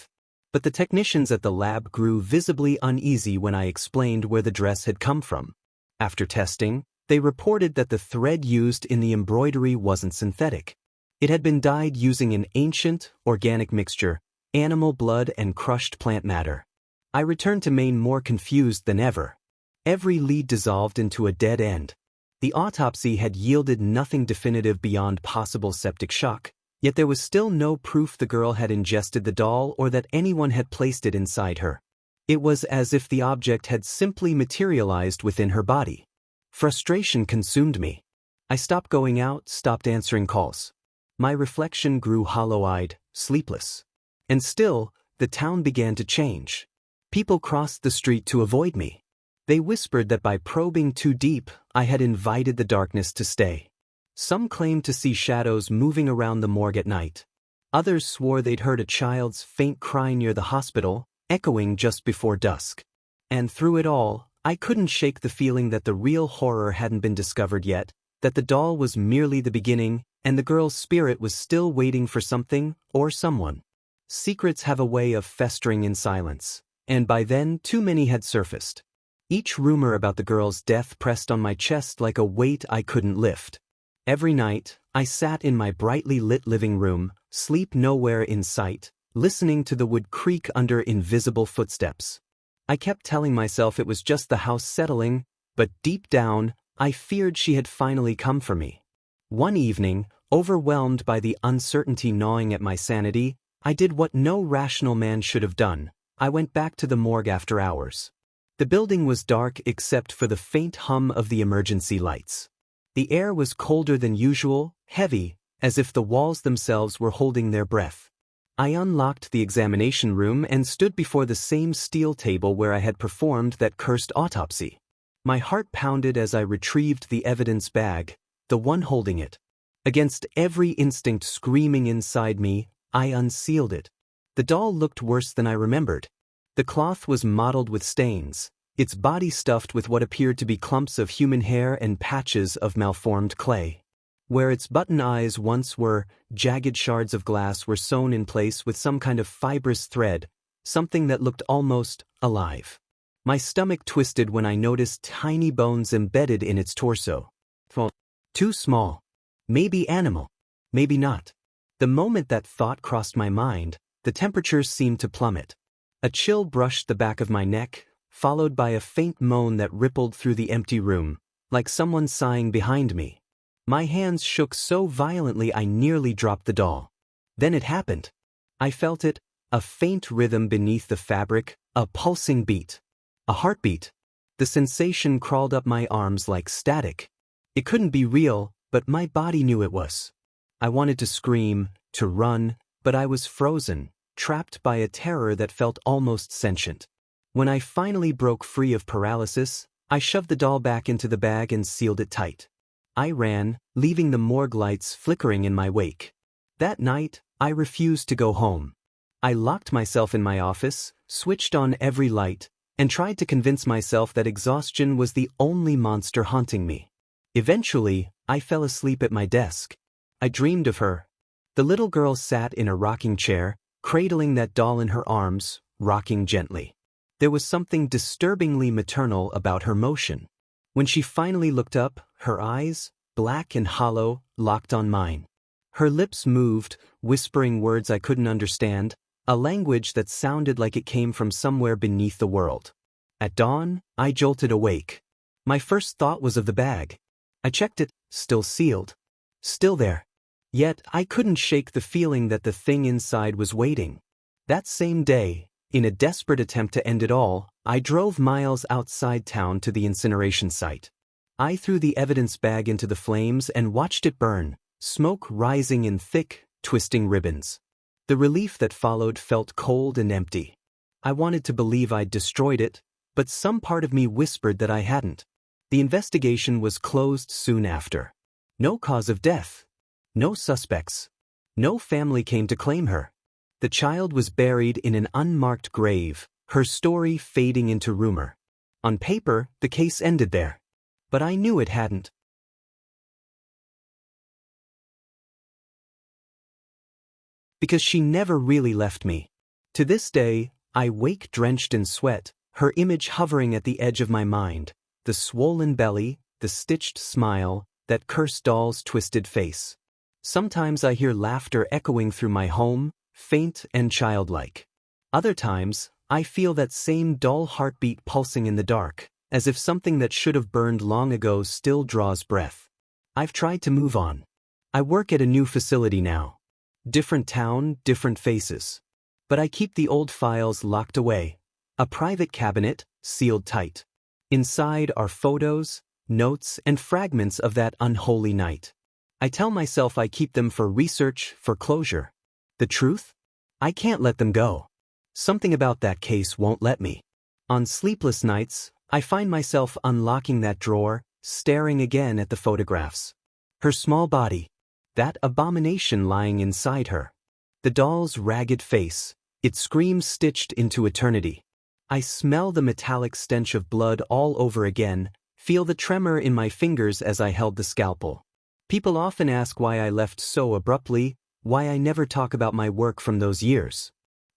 But the technicians at the lab grew visibly uneasy when I explained where the dress had come from. After testing, they reported that the thread used in the embroidery wasn't synthetic. It had been dyed using an ancient, organic mixture, animal blood and crushed plant matter. I returned to Maine more confused than ever. Every lead dissolved into a dead end. The autopsy had yielded nothing definitive beyond possible septic shock, yet there was still no proof the girl had ingested the doll or that anyone had placed it inside her. It was as if the object had simply materialized within her body. Frustration consumed me. I stopped going out, stopped answering calls. My reflection grew hollow-eyed, sleepless. And still, the town began to change. People crossed the street to avoid me. They whispered that by probing too deep, I had invited the darkness to stay. Some claimed to see shadows moving around the morgue at night. Others swore they'd heard a child's faint cry near the hospital, echoing just before dusk. And through it all, I couldn't shake the feeling that the real horror hadn't been discovered yet, that the doll was merely the beginning, and the girl's spirit was still waiting for something or someone. Secrets have a way of festering in silence, and by then too many had surfaced. Each rumor about the girl's death pressed on my chest like a weight I couldn't lift. Every night, I sat in my brightly lit living room, sleep nowhere in sight, listening to the wood creak under invisible footsteps. I kept telling myself it was just the house settling, but deep down, I feared she had finally come for me. One evening, overwhelmed by the uncertainty gnawing at my sanity, I did what no rational man should have done. I went back to the morgue after hours. The building was dark except for the faint hum of the emergency lights. The air was colder than usual, heavy, as if the walls themselves were holding their breath. I unlocked the examination room and stood before the same steel table where I had performed that cursed autopsy. My heart pounded as I retrieved the evidence bag, the one holding it. Against every instinct screaming inside me, I unsealed it. The doll looked worse than I remembered. The cloth was mottled with stains, its body stuffed with what appeared to be clumps of human hair and patches of malformed clay. Where its button eyes once were, jagged shards of glass were sewn in place with some kind of fibrous thread, something that looked almost alive. My stomach twisted when I noticed tiny bones embedded in its torso. Too small. Maybe animal. Maybe not. The moment that thought crossed my mind, the temperature seemed to plummet. A chill brushed the back of my neck, followed by a faint moan that rippled through the empty room, like someone sighing behind me. My hands shook so violently I nearly dropped the doll. Then it happened. I felt it, a faint rhythm beneath the fabric, a pulsing beat. A heartbeat. The sensation crawled up my arms like static. It couldn't be real, but my body knew it was. I wanted to scream, to run, but I was frozen, trapped by a terror that felt almost sentient. When I finally broke free of paralysis, I shoved the doll back into the bag and sealed it tight. I ran, leaving the morgue lights flickering in my wake. That night, I refused to go home. I locked myself in my office, switched on every light, and tried to convince myself that exhaustion was the only monster haunting me. Eventually, I fell asleep at my desk. I dreamed of her. The little girl sat in a rocking chair, cradling that doll in her arms, rocking gently. There was something disturbingly maternal about her motion. When she finally looked up, her eyes, black and hollow, locked on mine. Her lips moved, whispering words I couldn't understand, a language that sounded like it came from somewhere beneath the world. At dawn, I jolted awake. My first thought was of the bag. I checked it, still sealed. Still there. Yet I couldn't shake the feeling that the thing inside was waiting. That same day, in a desperate attempt to end it all, I drove miles outside town to the incineration site. I threw the evidence bag into the flames and watched it burn, smoke rising in thick, twisting ribbons. The relief that followed felt cold and empty. I wanted to believe I'd destroyed it, but some part of me whispered that I hadn't. The investigation was closed soon after. No cause of death. No suspects. No family came to claim her. The child was buried in an unmarked grave, her story fading into rumor. On paper, the case ended there. But I knew it hadn't. Because she never really left me. To this day, I wake drenched in sweat, her image hovering at the edge of my mind, the swollen belly, the stitched smile, that cursed doll's twisted face. Sometimes I hear laughter echoing through my home, faint and childlike. Other times, I feel that same dull heartbeat pulsing in the dark, as if something that should have burned long ago still draws breath. I've tried to move on. I work at a new facility now. Different town, different faces. But I keep the old files locked away. A private cabinet, sealed tight. Inside are photos, notes, and fragments of that unholy night. I tell myself I keep them for research, for closure. The truth? I can't let them go. Something about that case won't let me. On sleepless nights, I find myself unlocking that drawer, staring again at the photographs. Her small body. That abomination lying inside her. The doll's ragged face, its scream stitched into eternity. I smell the metallic stench of blood all over again, feel the tremor in my fingers as I held the scalpel. People often ask why I left so abruptly, why I never talk about my work from those years.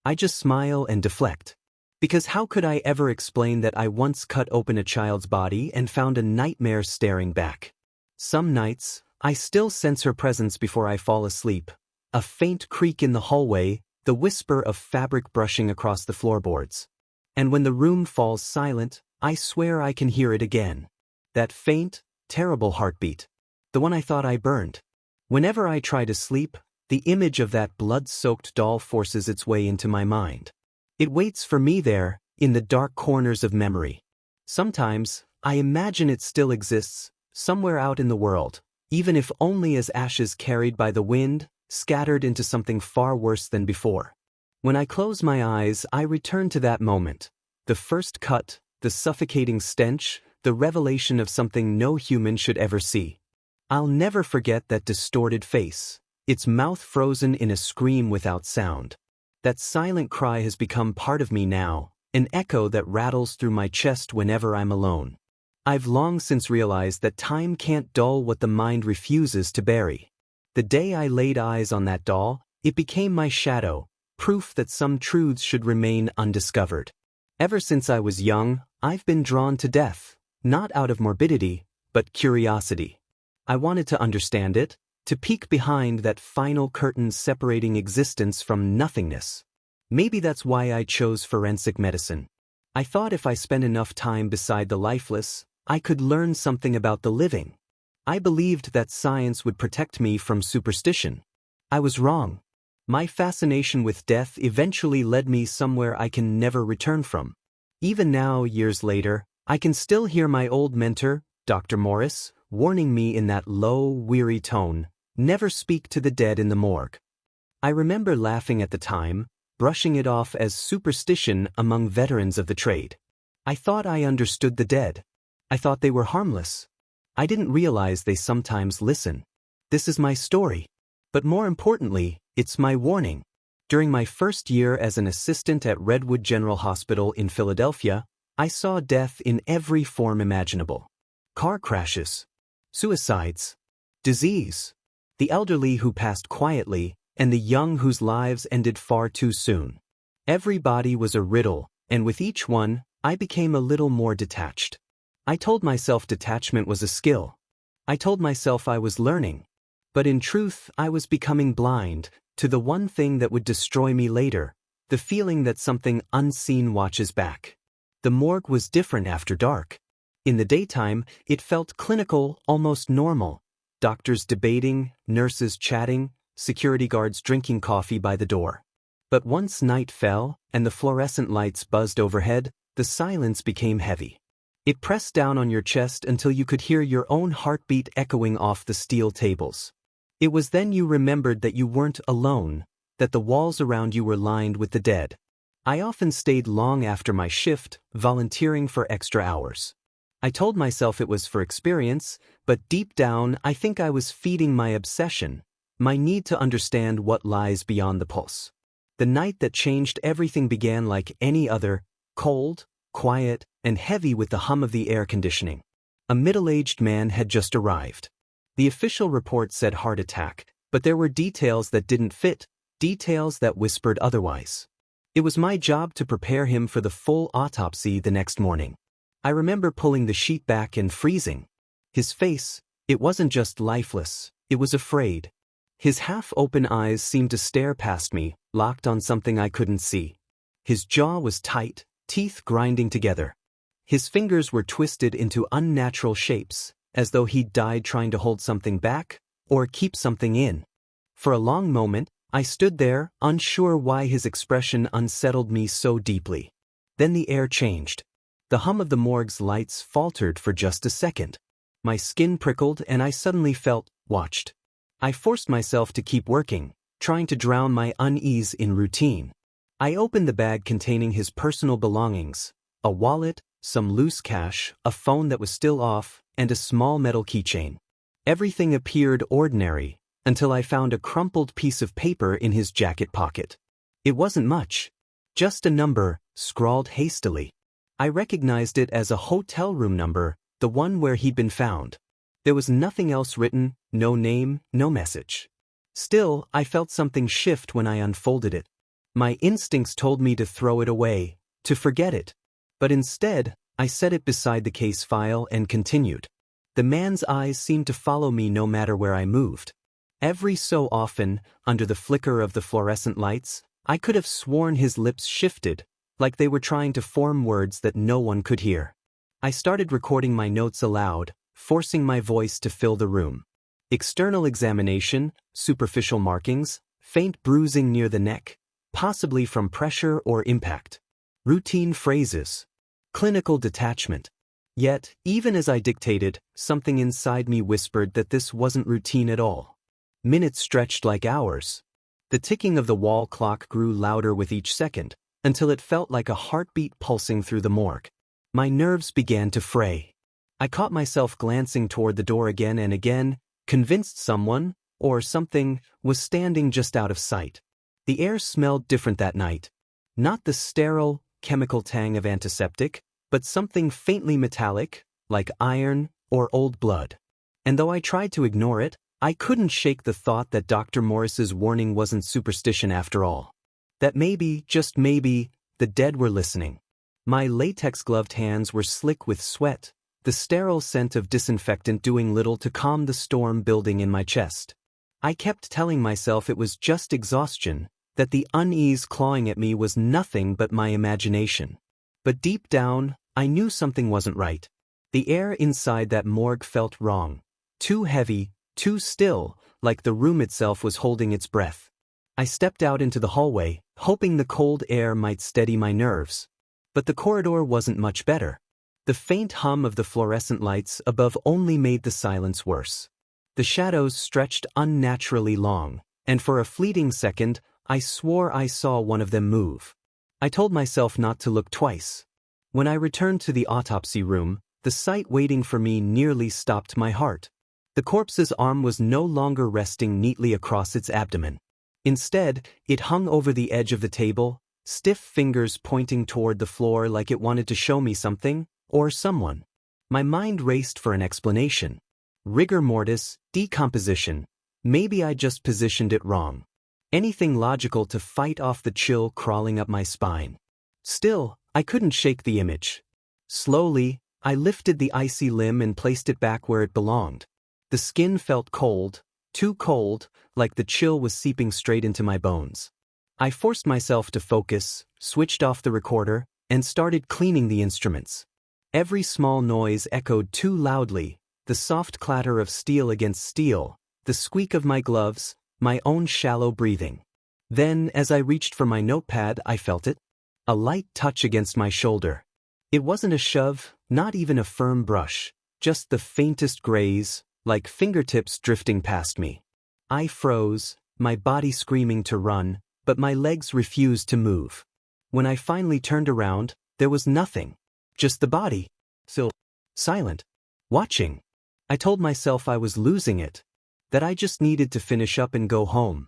I just smile and deflect. Because how could I ever explain that I once cut open a child's body and found a nightmare staring back? Some nights, I still sense her presence before I fall asleep. A faint creak in the hallway, the whisper of fabric brushing across the floorboards. And when the room falls silent, I swear I can hear it again. That faint, terrible heartbeat. The one I thought I burned. Whenever I try to sleep, the image of that blood-soaked doll forces its way into my mind. It waits for me there, in the dark corners of memory. Sometimes, I imagine it still exists, somewhere out in the world, even if only as ashes carried by the wind, scattered into something far worse than before. When I close my eyes, I return to that moment. The first cut, the suffocating stench, the revelation of something no human should ever see. I'll never forget that distorted face, its mouth frozen in a scream without sound. That silent cry has become part of me now, an echo that rattles through my chest whenever I'm alone. I've long since realized that time can't dull what the mind refuses to bury. The day I laid eyes on that doll, it became my shadow, proof that some truths should remain undiscovered. Ever since I was young, I've been drawn to death, not out of morbidity, but curiosity. I wanted to understand it, to peek behind that final curtain separating existence from nothingness. Maybe that's why I chose forensic medicine. I thought if I spent enough time beside the lifeless, I could learn something about the living. I believed that science would protect me from superstition. I was wrong. My fascination with death eventually led me somewhere I can never return from. Even now, years later, I can still hear my old mentor, Dr. Morris, warning me in that low, weary tone, "Never speak to the dead in the morgue." I remember laughing at the time, brushing it off as superstition among veterans of the trade. I thought I understood the dead. I thought they were harmless. I didn't realize they sometimes listen. This is my story. But more importantly, it's my warning. During my first year as an assistant at Redwood General Hospital in Philadelphia, I saw death in every form imaginable. Car crashes, suicides, disease, the elderly who passed quietly, and the young whose lives ended far too soon. Every body was a riddle, and with each one, I became a little more detached. I told myself detachment was a skill. I told myself I was learning. But in truth, I was becoming blind to the one thing that would destroy me later, the feeling that something unseen watches back. The morgue was different after dark. In the daytime, it felt clinical, almost normal. Doctors debating, nurses chatting, security guards drinking coffee by the door. But once night fell, and the fluorescent lights buzzed overhead, the silence became heavy. It pressed down on your chest until you could hear your own heartbeat echoing off the steel tables. It was then you remembered that you weren't alone, that the walls around you were lined with the dead. I often stayed long after my shift, volunteering for extra hours. I told myself it was for experience, but deep down I think I was feeding my obsession, my need to understand what lies beyond the pulse. The night that changed everything began like any other, cold, quiet, and heavy with the hum of the air conditioning. A middle-aged man had just arrived. The official report said heart attack, but there were details that didn't fit, details that whispered otherwise. It was my job to prepare him for the full autopsy the next morning. I remember pulling the sheet back and freezing. His face, it wasn't just lifeless, it was afraid. His half-open eyes seemed to stare past me, locked on something I couldn't see. His jaw was tight, teeth grinding together. His fingers were twisted into unnatural shapes, as though he'd died trying to hold something back, or keep something in. For a long moment, I stood there, unsure why his expression unsettled me so deeply. Then the air changed. The hum of the morgue's lights faltered for just a second. My skin prickled and I suddenly felt watched. I forced myself to keep working, trying to drown my unease in routine. I opened the bag containing his personal belongings, a wallet, some loose cash, a phone that was still off, and a small metal keychain. Everything appeared ordinary, until I found a crumpled piece of paper in his jacket pocket. It wasn't much. Just a number, scrawled hastily. I recognized it as a hotel room number, the one where he'd been found. There was nothing else written, no name, no message. Still, I felt something shift when I unfolded it. My instincts told me to throw it away, to forget it. But instead, I set it beside the case file and continued. The man's eyes seemed to follow me no matter where I moved. Every so often, under the flicker of the fluorescent lights, I could have sworn his lips shifted, like they were trying to form words that no one could hear. I started recording my notes aloud, forcing my voice to fill the room. External examination, superficial markings, faint bruising near the neck, possibly from pressure or impact. Routine phrases. Clinical detachment. Yet, even as I dictated, something inside me whispered that this wasn't routine at all. Minutes stretched like hours. The ticking of the wall clock grew louder with each second, until it felt like a heartbeat pulsing through the morgue. My nerves began to fray. I caught myself glancing toward the door again and again, convinced someone, or something, was standing just out of sight. The air smelled different that night. Not the sterile, chemical tang of antiseptic, but something faintly metallic, like iron or old blood. And though I tried to ignore it, I couldn't shake the thought that Dr. Morris's warning wasn't superstition after all. That maybe, just maybe, the dead were listening. My latex-gloved hands were slick with sweat, the sterile scent of disinfectant doing little to calm the storm building in my chest. I kept telling myself it was just exhaustion, that the unease clawing at me was nothing but my imagination. But deep down, I knew something wasn't right. The air inside that morgue felt wrong. Too heavy, too still, like the room itself was holding its breath. I stepped out into the hallway, hoping the cold air might steady my nerves. But the corridor wasn't much better. The faint hum of the fluorescent lights above only made the silence worse. The shadows stretched unnaturally long, and for a fleeting second, I swore I saw one of them move. I told myself not to look twice. When I returned to the autopsy room, the sight waiting for me nearly stopped my heart. The corpse's arm was no longer resting neatly across its abdomen. Instead, it hung over the edge of the table, stiff fingers pointing toward the floor like it wanted to show me something, or someone. My mind raced for an explanation. Rigor mortis, decomposition. Maybe I just positioned it wrong. Anything logical to fight off the chill crawling up my spine. Still, I couldn't shake the image. Slowly, I lifted the icy limb and placed it back where it belonged. The skin felt cold, too cold, like the chill was seeping straight into my bones. I forced myself to focus, switched off the recorder, and started cleaning the instruments. Every small noise echoed too loudly, the soft clatter of steel against steel, the squeak of my gloves, my own shallow breathing. Then, as I reached for my notepad, I felt it. A light touch against my shoulder. It wasn't a shove, not even a firm brush, just the faintest graze, like fingertips drifting past me. I froze, my body screaming to run, but my legs refused to move. When I finally turned around, there was nothing. Just the body. Still, silent. Watching. I told myself I was losing it. That I just needed to finish up and go home.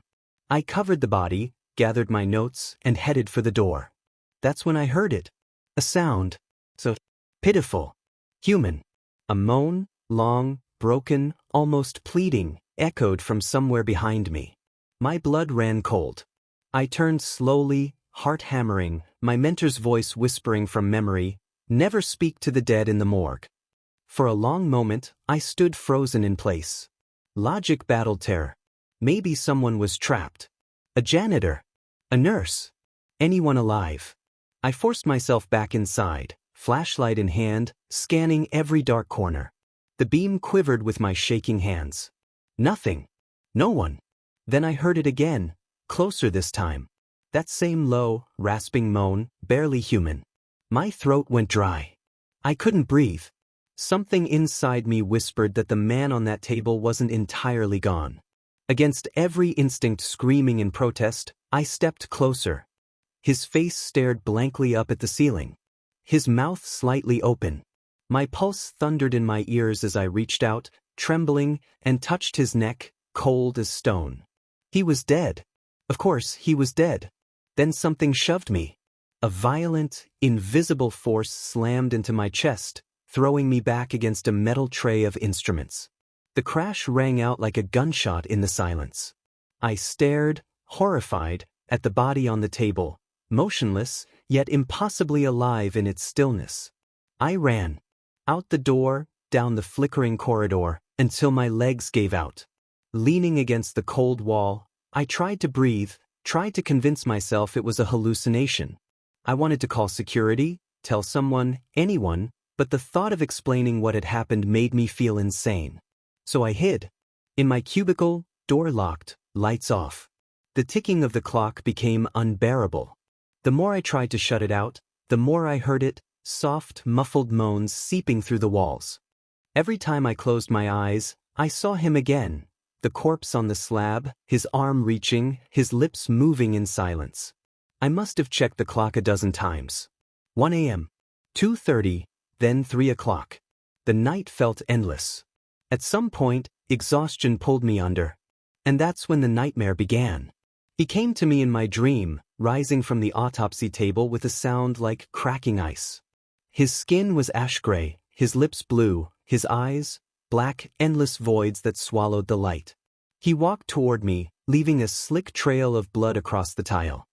I covered the body, gathered my notes, and headed for the door. That's when I heard it. A sound. So pitiful. Human. A moan, long, broken, almost pleading, echoed from somewhere behind me. My blood ran cold. I turned slowly, heart hammering, my mentor's voice whispering from memory, "Never speak to the dead in the morgue." For a long moment, I stood frozen in place. Logic battled terror. Maybe someone was trapped. A janitor. A nurse. Anyone alive. I forced myself back inside, flashlight in hand, scanning every dark corner. The beam quivered with my shaking hands. Nothing. No one. Then I heard it again, closer this time. That same low, rasping moan, barely human. My throat went dry. I couldn't breathe. Something inside me whispered that the man on that table wasn't entirely gone. Against every instinct screaming in protest, I stepped closer. His face stared blankly up at the ceiling. His mouth slightly open. My pulse thundered in my ears as I reached out, trembling, and touched his neck, cold as stone. He was dead. Of course, he was dead. Then something shoved me. A violent, invisible force slammed into my chest, throwing me back against a metal tray of instruments. The crash rang out like a gunshot in the silence. I stared, horrified, at the body on the table, motionless, yet impossibly alive in its stillness. I ran. Out the door, down the flickering corridor, until my legs gave out. Leaning against the cold wall, I tried to breathe, tried to convince myself it was a hallucination. I wanted to call security, tell someone, anyone, but the thought of explaining what had happened made me feel insane. So I hid. In my cubicle, door locked, lights off. The ticking of the clock became unbearable. The more I tried to shut it out, the more I heard it, soft, muffled moans seeping through the walls. Every time I closed my eyes, I saw him again, the corpse on the slab, his arm reaching, his lips moving in silence. I must have checked the clock a dozen times. 1 a.m., 2:30, then 3 o'clock. The night felt endless. At some point, exhaustion pulled me under. And that's when the nightmare began. He came to me in my dream, rising from the autopsy table with a sound like cracking ice. His skin was ash gray, his lips blue, his eyes, black, endless voids that swallowed the light. He walked toward me, leaving a slick trail of blood across the tile.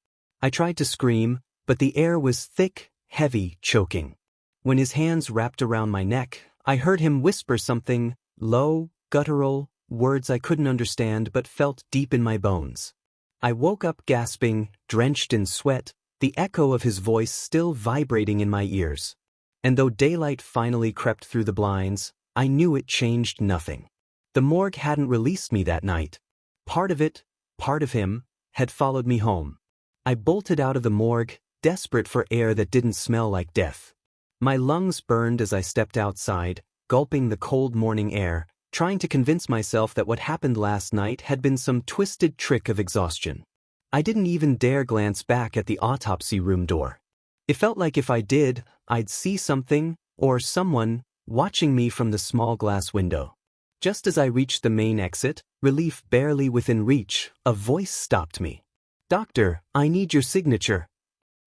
I tried to scream, but the air was thick, heavy, choking. When his hands wrapped around my neck, I heard him whisper something, low, guttural, words I couldn't understand but felt deep in my bones. I woke up gasping, drenched in sweat, the echo of his voice still vibrating in my ears. And though daylight finally crept through the blinds, I knew it changed nothing. The morgue hadn't released me that night. Part of it, part of him, had followed me home. I bolted out of the morgue, desperate for air that didn't smell like death. My lungs burned as I stepped outside, gulping the cold morning air, trying to convince myself that what happened last night had been some twisted trick of exhaustion. I didn't even dare glance back at the autopsy room door. It felt like if I did, I'd see something, or someone, watching me from the small glass window. Just as I reached the main exit, relief barely within reach, a voice stopped me. "Doctor, I need your signature."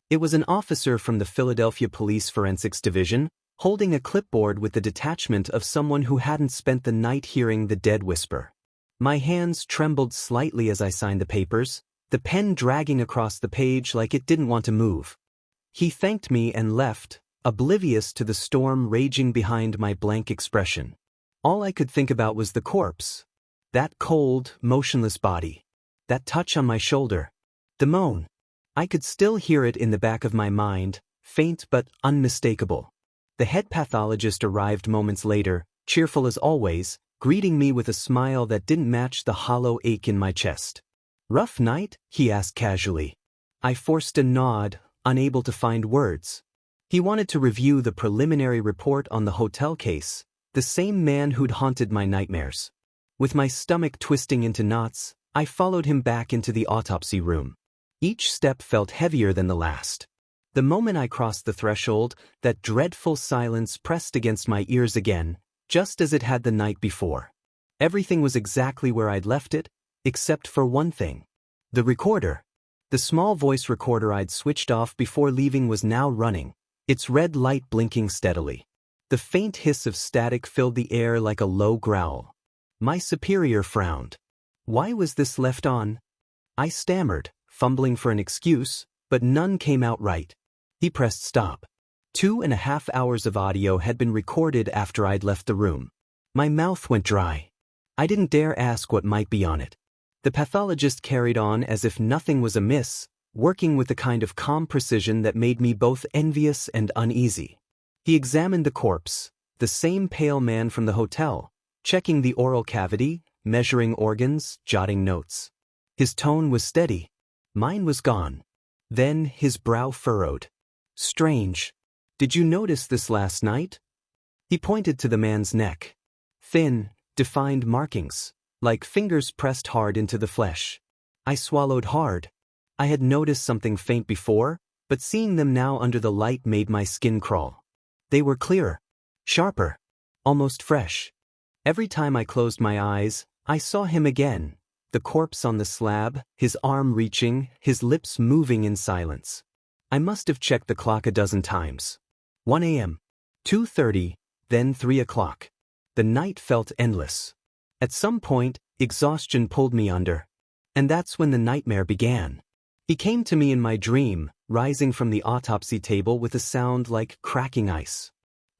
It was an officer from the Philadelphia Police Forensics Division, holding a clipboard with the detachment of someone who hadn't spent the night hearing the dead whisper. My hands trembled slightly as I signed the papers, the pen dragging across the page like it didn't want to move. He thanked me and left, oblivious to the storm raging behind my blank expression. All I could think about was the corpse. That cold, motionless body. That touch on my shoulder. The moan. I could still hear it in the back of my mind, faint but unmistakable. The head pathologist arrived moments later, cheerful as always, greeting me with a smile that didn't match the hollow ache in my chest. "Rough night?" he asked casually. I forced a nod, unable to find words. He wanted to review the preliminary report on the hotel case, the same man who'd haunted my nightmares. With my stomach twisting into knots, I followed him back into the autopsy room. Each step felt heavier than the last. The moment I crossed the threshold, that dreadful silence pressed against my ears again, just as it had the night before. Everything was exactly where I'd left it, except for one thing. The recorder. The small voice recorder I'd switched off before leaving was now running, its red light blinking steadily. The faint hiss of static filled the air like a low growl. My superior frowned. Why was this left on? I stammered, fumbling for an excuse, but none came out right. He pressed stop. 2.5 hours of audio had been recorded after I'd left the room. My mouth went dry. I didn't dare ask what might be on it. The pathologist carried on as if nothing was amiss, working with the kind of calm precision that made me both envious and uneasy. He examined the corpse, the same pale man from the hotel, checking the oral cavity, measuring organs, jotting notes. His tone was steady. Mine was gone. Then his brow furrowed. "Strange. Did you notice this last night?" He pointed to the man's neck. Thin, defined markings, like fingers pressed hard into the flesh. I swallowed hard. I had noticed something faint before, but seeing them now under the light made my skin crawl. They were clearer, sharper, almost fresh. Every time I closed my eyes, I saw him again, the corpse on the slab, his arm reaching, his lips moving in silence. I must have checked the clock a dozen times. 1 a.m., 2:30, then 3 o'clock. The night felt endless. At some point, exhaustion pulled me under. And that's when the nightmare began. He came to me in my dream, rising from the autopsy table with a sound like cracking ice.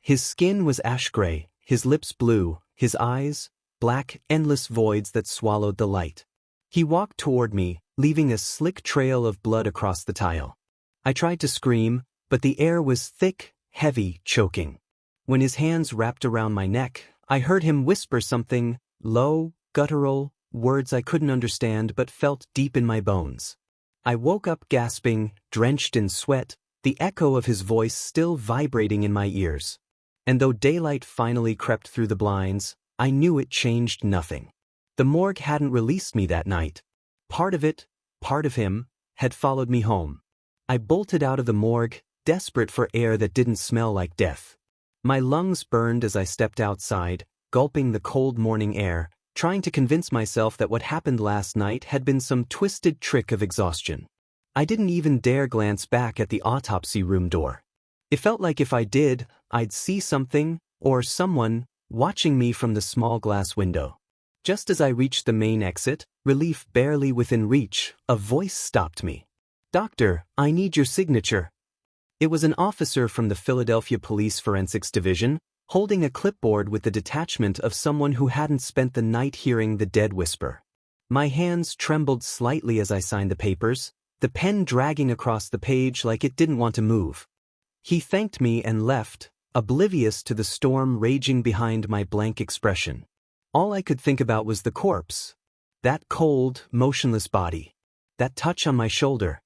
His skin was ash gray, his lips blue, his eyes, black, endless voids that swallowed the light. He walked toward me, leaving a slick trail of blood across the tile. I tried to scream, but the air was thick, heavy, choking. When his hands wrapped around my neck, I heard him whisper something, low, guttural, words I couldn't understand but felt deep in my bones. I woke up gasping, drenched in sweat, the echo of his voice still vibrating in my ears. And though daylight finally crept through the blinds, I knew it changed nothing. The morgue hadn't released me that night. Part of it, part of him, had followed me home. I bolted out of the morgue, desperate for air that didn't smell like death. My lungs burned as I stepped outside, gulping the cold morning air, trying to convince myself that what happened last night had been some twisted trick of exhaustion. I didn't even dare glance back at the autopsy room door. It felt like if I did, I'd see something, or someone, watching me from the small glass window. Just as I reached the main exit, relief barely within reach, a voice stopped me. "Doctor, I need your signature." It was an officer from the Philadelphia Police Forensics Division, holding a clipboard with the detachment of someone who hadn't spent the night hearing the dead whisper. My hands trembled slightly as I signed the papers, the pen dragging across the page like it didn't want to move. He thanked me and left, oblivious to the storm raging behind my blank expression. All I could think about was the corpse. That cold, motionless body. That touch on my shoulder.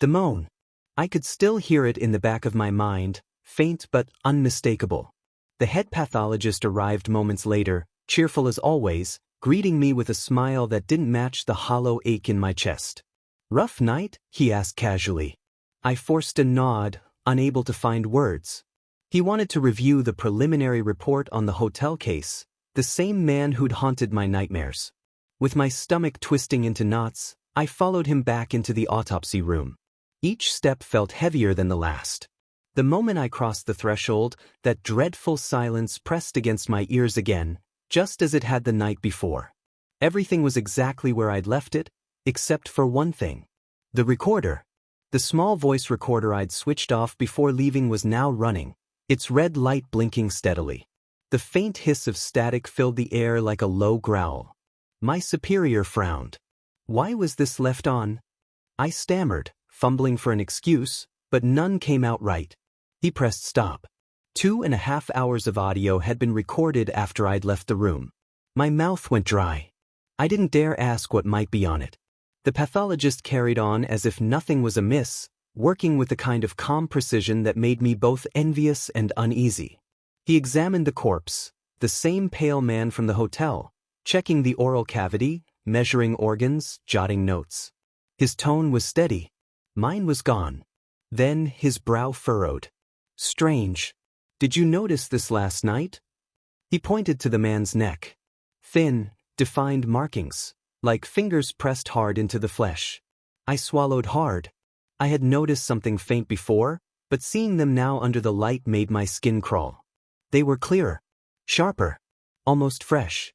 The moan. I could still hear it in the back of my mind, faint but unmistakable. The head pathologist arrived moments later, cheerful as always, greeting me with a smile that didn't match the hollow ache in my chest. "Rough night?" he asked casually. I forced a nod, unable to find words. He wanted to review the preliminary report on the hotel case, the same man who'd haunted my nightmares. With my stomach twisting into knots, I followed him back into the autopsy room. Each step felt heavier than the last. The moment I crossed the threshold, that dreadful silence pressed against my ears again, just as it had the night before. Everything was exactly where I'd left it, except for one thing. The recorder. The small voice recorder I'd switched off before leaving was now running, its red light blinking steadily. The faint hiss of static filled the air like a low growl. My superior frowned. Why was this left on? I stammered, fumbling for an excuse, but none came out right. He pressed stop. 2.5 hours of audio had been recorded after I'd left the room. My mouth went dry. I didn't dare ask what might be on it. The pathologist carried on as if nothing was amiss, working with a kind of calm precision that made me both envious and uneasy. He examined the corpse, the same pale man from the hotel, checking the oral cavity, measuring organs, jotting notes. His tone was steady. Mine was gone. Then his brow furrowed. "Strange. Did you notice this last night?" He pointed to the man's neck. Thin, defined markings, like fingers pressed hard into the flesh. I swallowed hard. I had noticed something faint before, but seeing them now under the light made my skin crawl. They were clearer, sharper, almost fresh.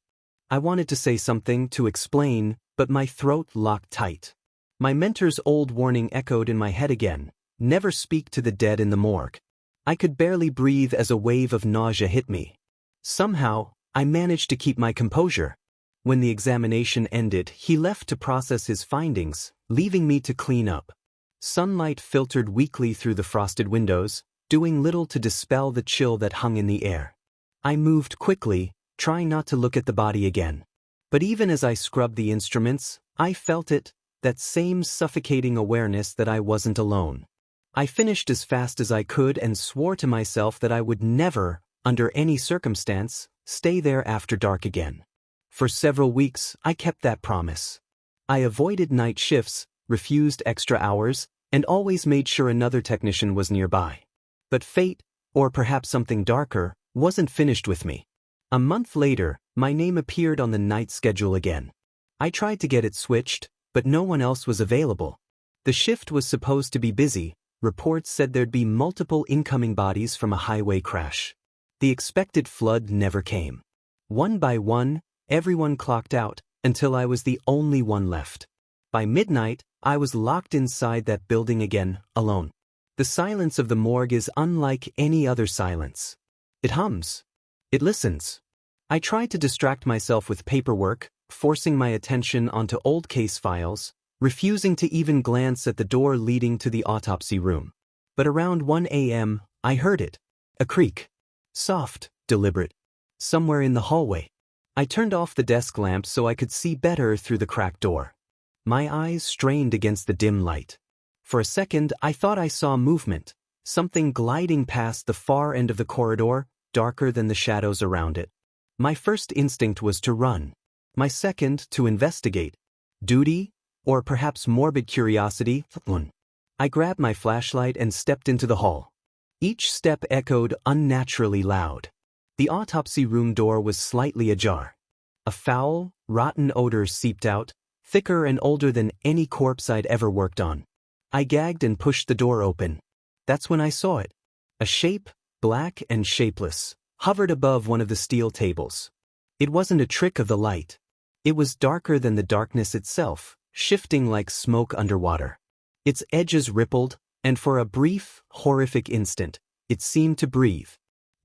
I wanted to say something, to explain, but my throat locked tight. My mentor's old warning echoed in my head again: never speak to the dead in the morgue. I could barely breathe as a wave of nausea hit me. Somehow, I managed to keep my composure. When the examination ended, he left to process his findings, leaving me to clean up. Sunlight filtered weakly through the frosted windows, doing little to dispel the chill that hung in the air. I moved quickly, trying not to look at the body again. But even as I scrubbed the instruments, I felt it, that same suffocating awareness that I wasn't alone. I finished as fast as I could and swore to myself that I would never, under any circumstance, stay there after dark again. For several weeks, I kept that promise. I avoided night shifts, refused extra hours, and always made sure another technician was nearby. But fate, or perhaps something darker, wasn't finished with me. A month later, my name appeared on the night schedule again. I tried to get it switched, but no one else was available. The shift was supposed to be busy. Reports said there'd be multiple incoming bodies from a highway crash. The expected flood never came. One by one, everyone clocked out, until I was the only one left. By midnight, I was locked inside that building again, alone. The silence of the morgue is unlike any other silence. It hums. It listens. I tried to distract myself with paperwork, forcing my attention onto old case files, refusing to even glance at the door leading to the autopsy room. But around 1 a.m., I heard it. A creak. Soft, deliberate. Somewhere in the hallway. I turned off the desk lamp so I could see better through the cracked door. My eyes strained against the dim light. For a second, I thought I saw movement, something gliding past the far end of the corridor, darker than the shadows around it. My first instinct was to run. My second, to investigate. Duty? Or perhaps morbid curiosity? I grabbed my flashlight and stepped into the hall. Each step echoed unnaturally loud. The autopsy room door was slightly ajar. A foul, rotten odor seeped out, thicker and older than any corpse I'd ever worked on. I gagged and pushed the door open. That's when I saw it. A shape, black and shapeless, hovered above one of the steel tables. It wasn't a trick of the light. It was darker than the darkness itself, shifting like smoke underwater. Its edges rippled, and for a brief, horrific instant, it seemed to breathe.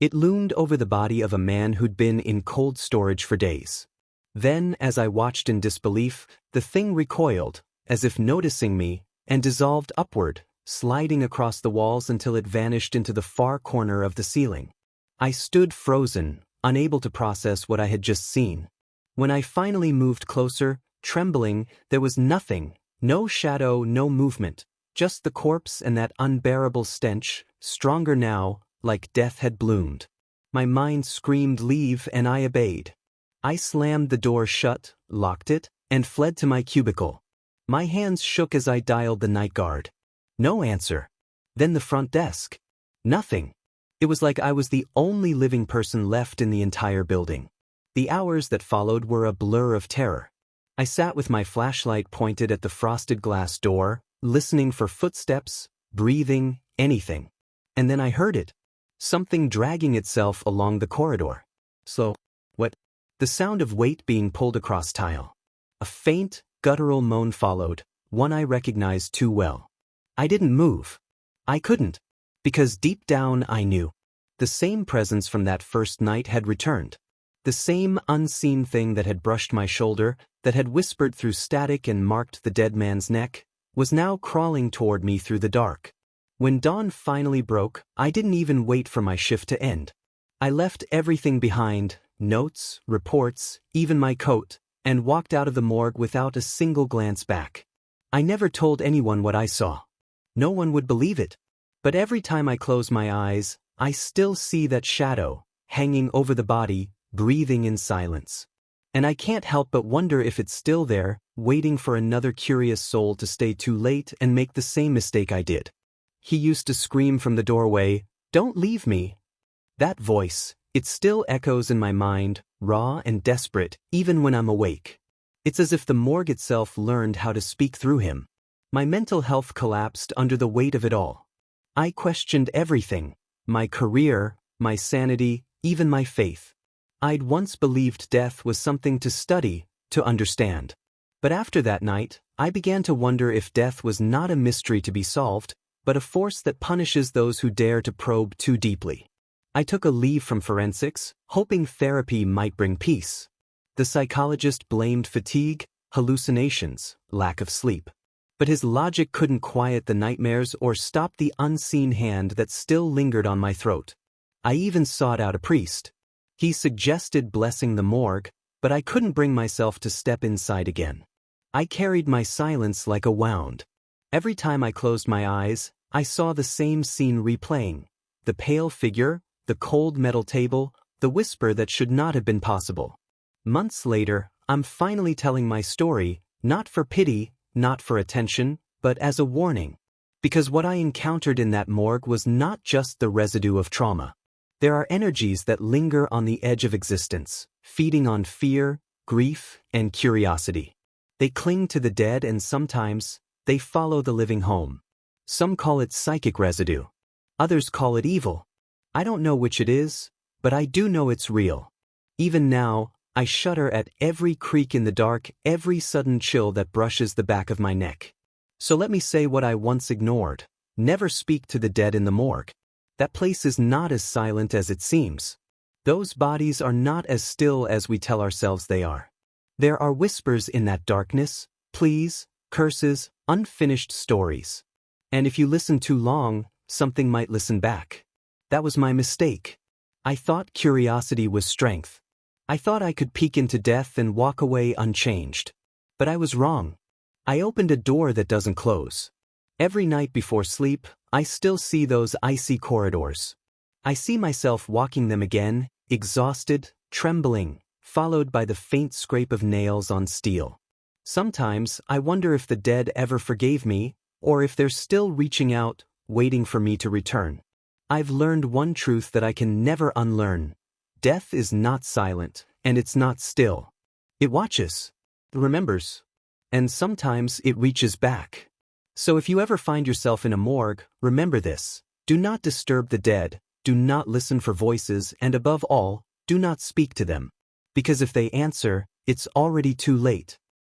It loomed over the body of a man who'd been in cold storage for days. Then, as I watched in disbelief, the thing recoiled, as if noticing me, and dissolved upward, sliding across the walls until it vanished into the far corner of the ceiling. I stood frozen, unable to process what I had just seen. When I finally moved closer, trembling, there was nothing, no shadow, no movement, just the corpse and that unbearable stench, stronger now, like death had bloomed. My mind screamed leave, and I obeyed. I slammed the door shut, locked it, and fled to my cubicle. My hands shook as I dialed the night guard. No answer. Then the front desk. Nothing. It was like I was the only living person left in the entire building. The hours that followed were a blur of terror. I sat with my flashlight pointed at the frosted glass door, listening for footsteps, breathing, anything. And then I heard it. Something dragging itself along the corridor. Slow. What? The sound of weight being pulled across tile. A faint, guttural moan followed, one I recognized too well. I didn't move. I couldn't. Because deep down I knew. The same presence from that first night had returned. The same unseen thing that had brushed my shoulder, that had whispered through static and marked the dead man's neck, was now crawling toward me through the dark. When dawn finally broke, I didn't even wait for my shift to end. I left everything behind, notes, reports, even my coat, and walked out of the morgue without a single glance back. I never told anyone what I saw. No one would believe it. But every time I close my eyes, I still see that shadow, hanging over the body, breathing in silence. And I can't help but wonder if it's still there, waiting for another curious soul to stay too late and make the same mistake I did. He used to scream from the doorway, "Don't leave me." That voice, it still echoes in my mind, raw and desperate, even when I'm awake. It's as if the morgue itself learned how to speak through him. My mental health collapsed under the weight of it all. I questioned everything, my career, my sanity, even my faith. I'd once believed death was something to study, to understand. But after that night, I began to wonder if death was not a mystery to be solved, but a force that punishes those who dare to probe too deeply. I took a leave from forensics, hoping therapy might bring peace. The psychologist blamed fatigue, hallucinations, lack of sleep. But his logic couldn't quiet the nightmares or stop the unseen hand that still lingered on my throat. I even sought out a priest. He suggested blessing the morgue, but I couldn't bring myself to step inside again. I carried my silence like a wound. Every time I closed my eyes, I saw the same scene replaying. The pale figure, the cold metal table, the whisper that should not have been possible. Months later, I'm finally telling my story, not for pity, not for attention, but as a warning. Because what I encountered in that morgue was not just the residue of trauma. There are energies that linger on the edge of existence, feeding on fear, grief, and curiosity. They cling to the dead and sometimes, they follow the living home. Some call it psychic residue. Others call it evil. I don't know which it is, but I do know it's real. Even now, I shudder at every creak in the dark, every sudden chill that brushes the back of my neck. So let me say what I once ignored. Never speak to the dead in the morgue. That place is not as silent as it seems. Those bodies are not as still as we tell ourselves they are. There are whispers in that darkness, pleas, curses, unfinished stories. And if you listen too long, something might listen back. That was my mistake. I thought curiosity was strength. I thought I could peek into death and walk away unchanged. But I was wrong. I opened a door that doesn't close. Every night before sleep, I still see those icy corridors. I see myself walking them again, exhausted, trembling, followed by the faint scrape of nails on steel. Sometimes I wonder if the dead ever forgave me, or if they're still reaching out, waiting for me to return. I've learned one truth that I can never unlearn. Death is not silent, and it's not still. It watches, remembers, and sometimes it reaches back. So if you ever find yourself in a morgue, remember this. Do not disturb the dead, do not listen for voices, and above all, do not speak to them. Because if they answer, it's already too late.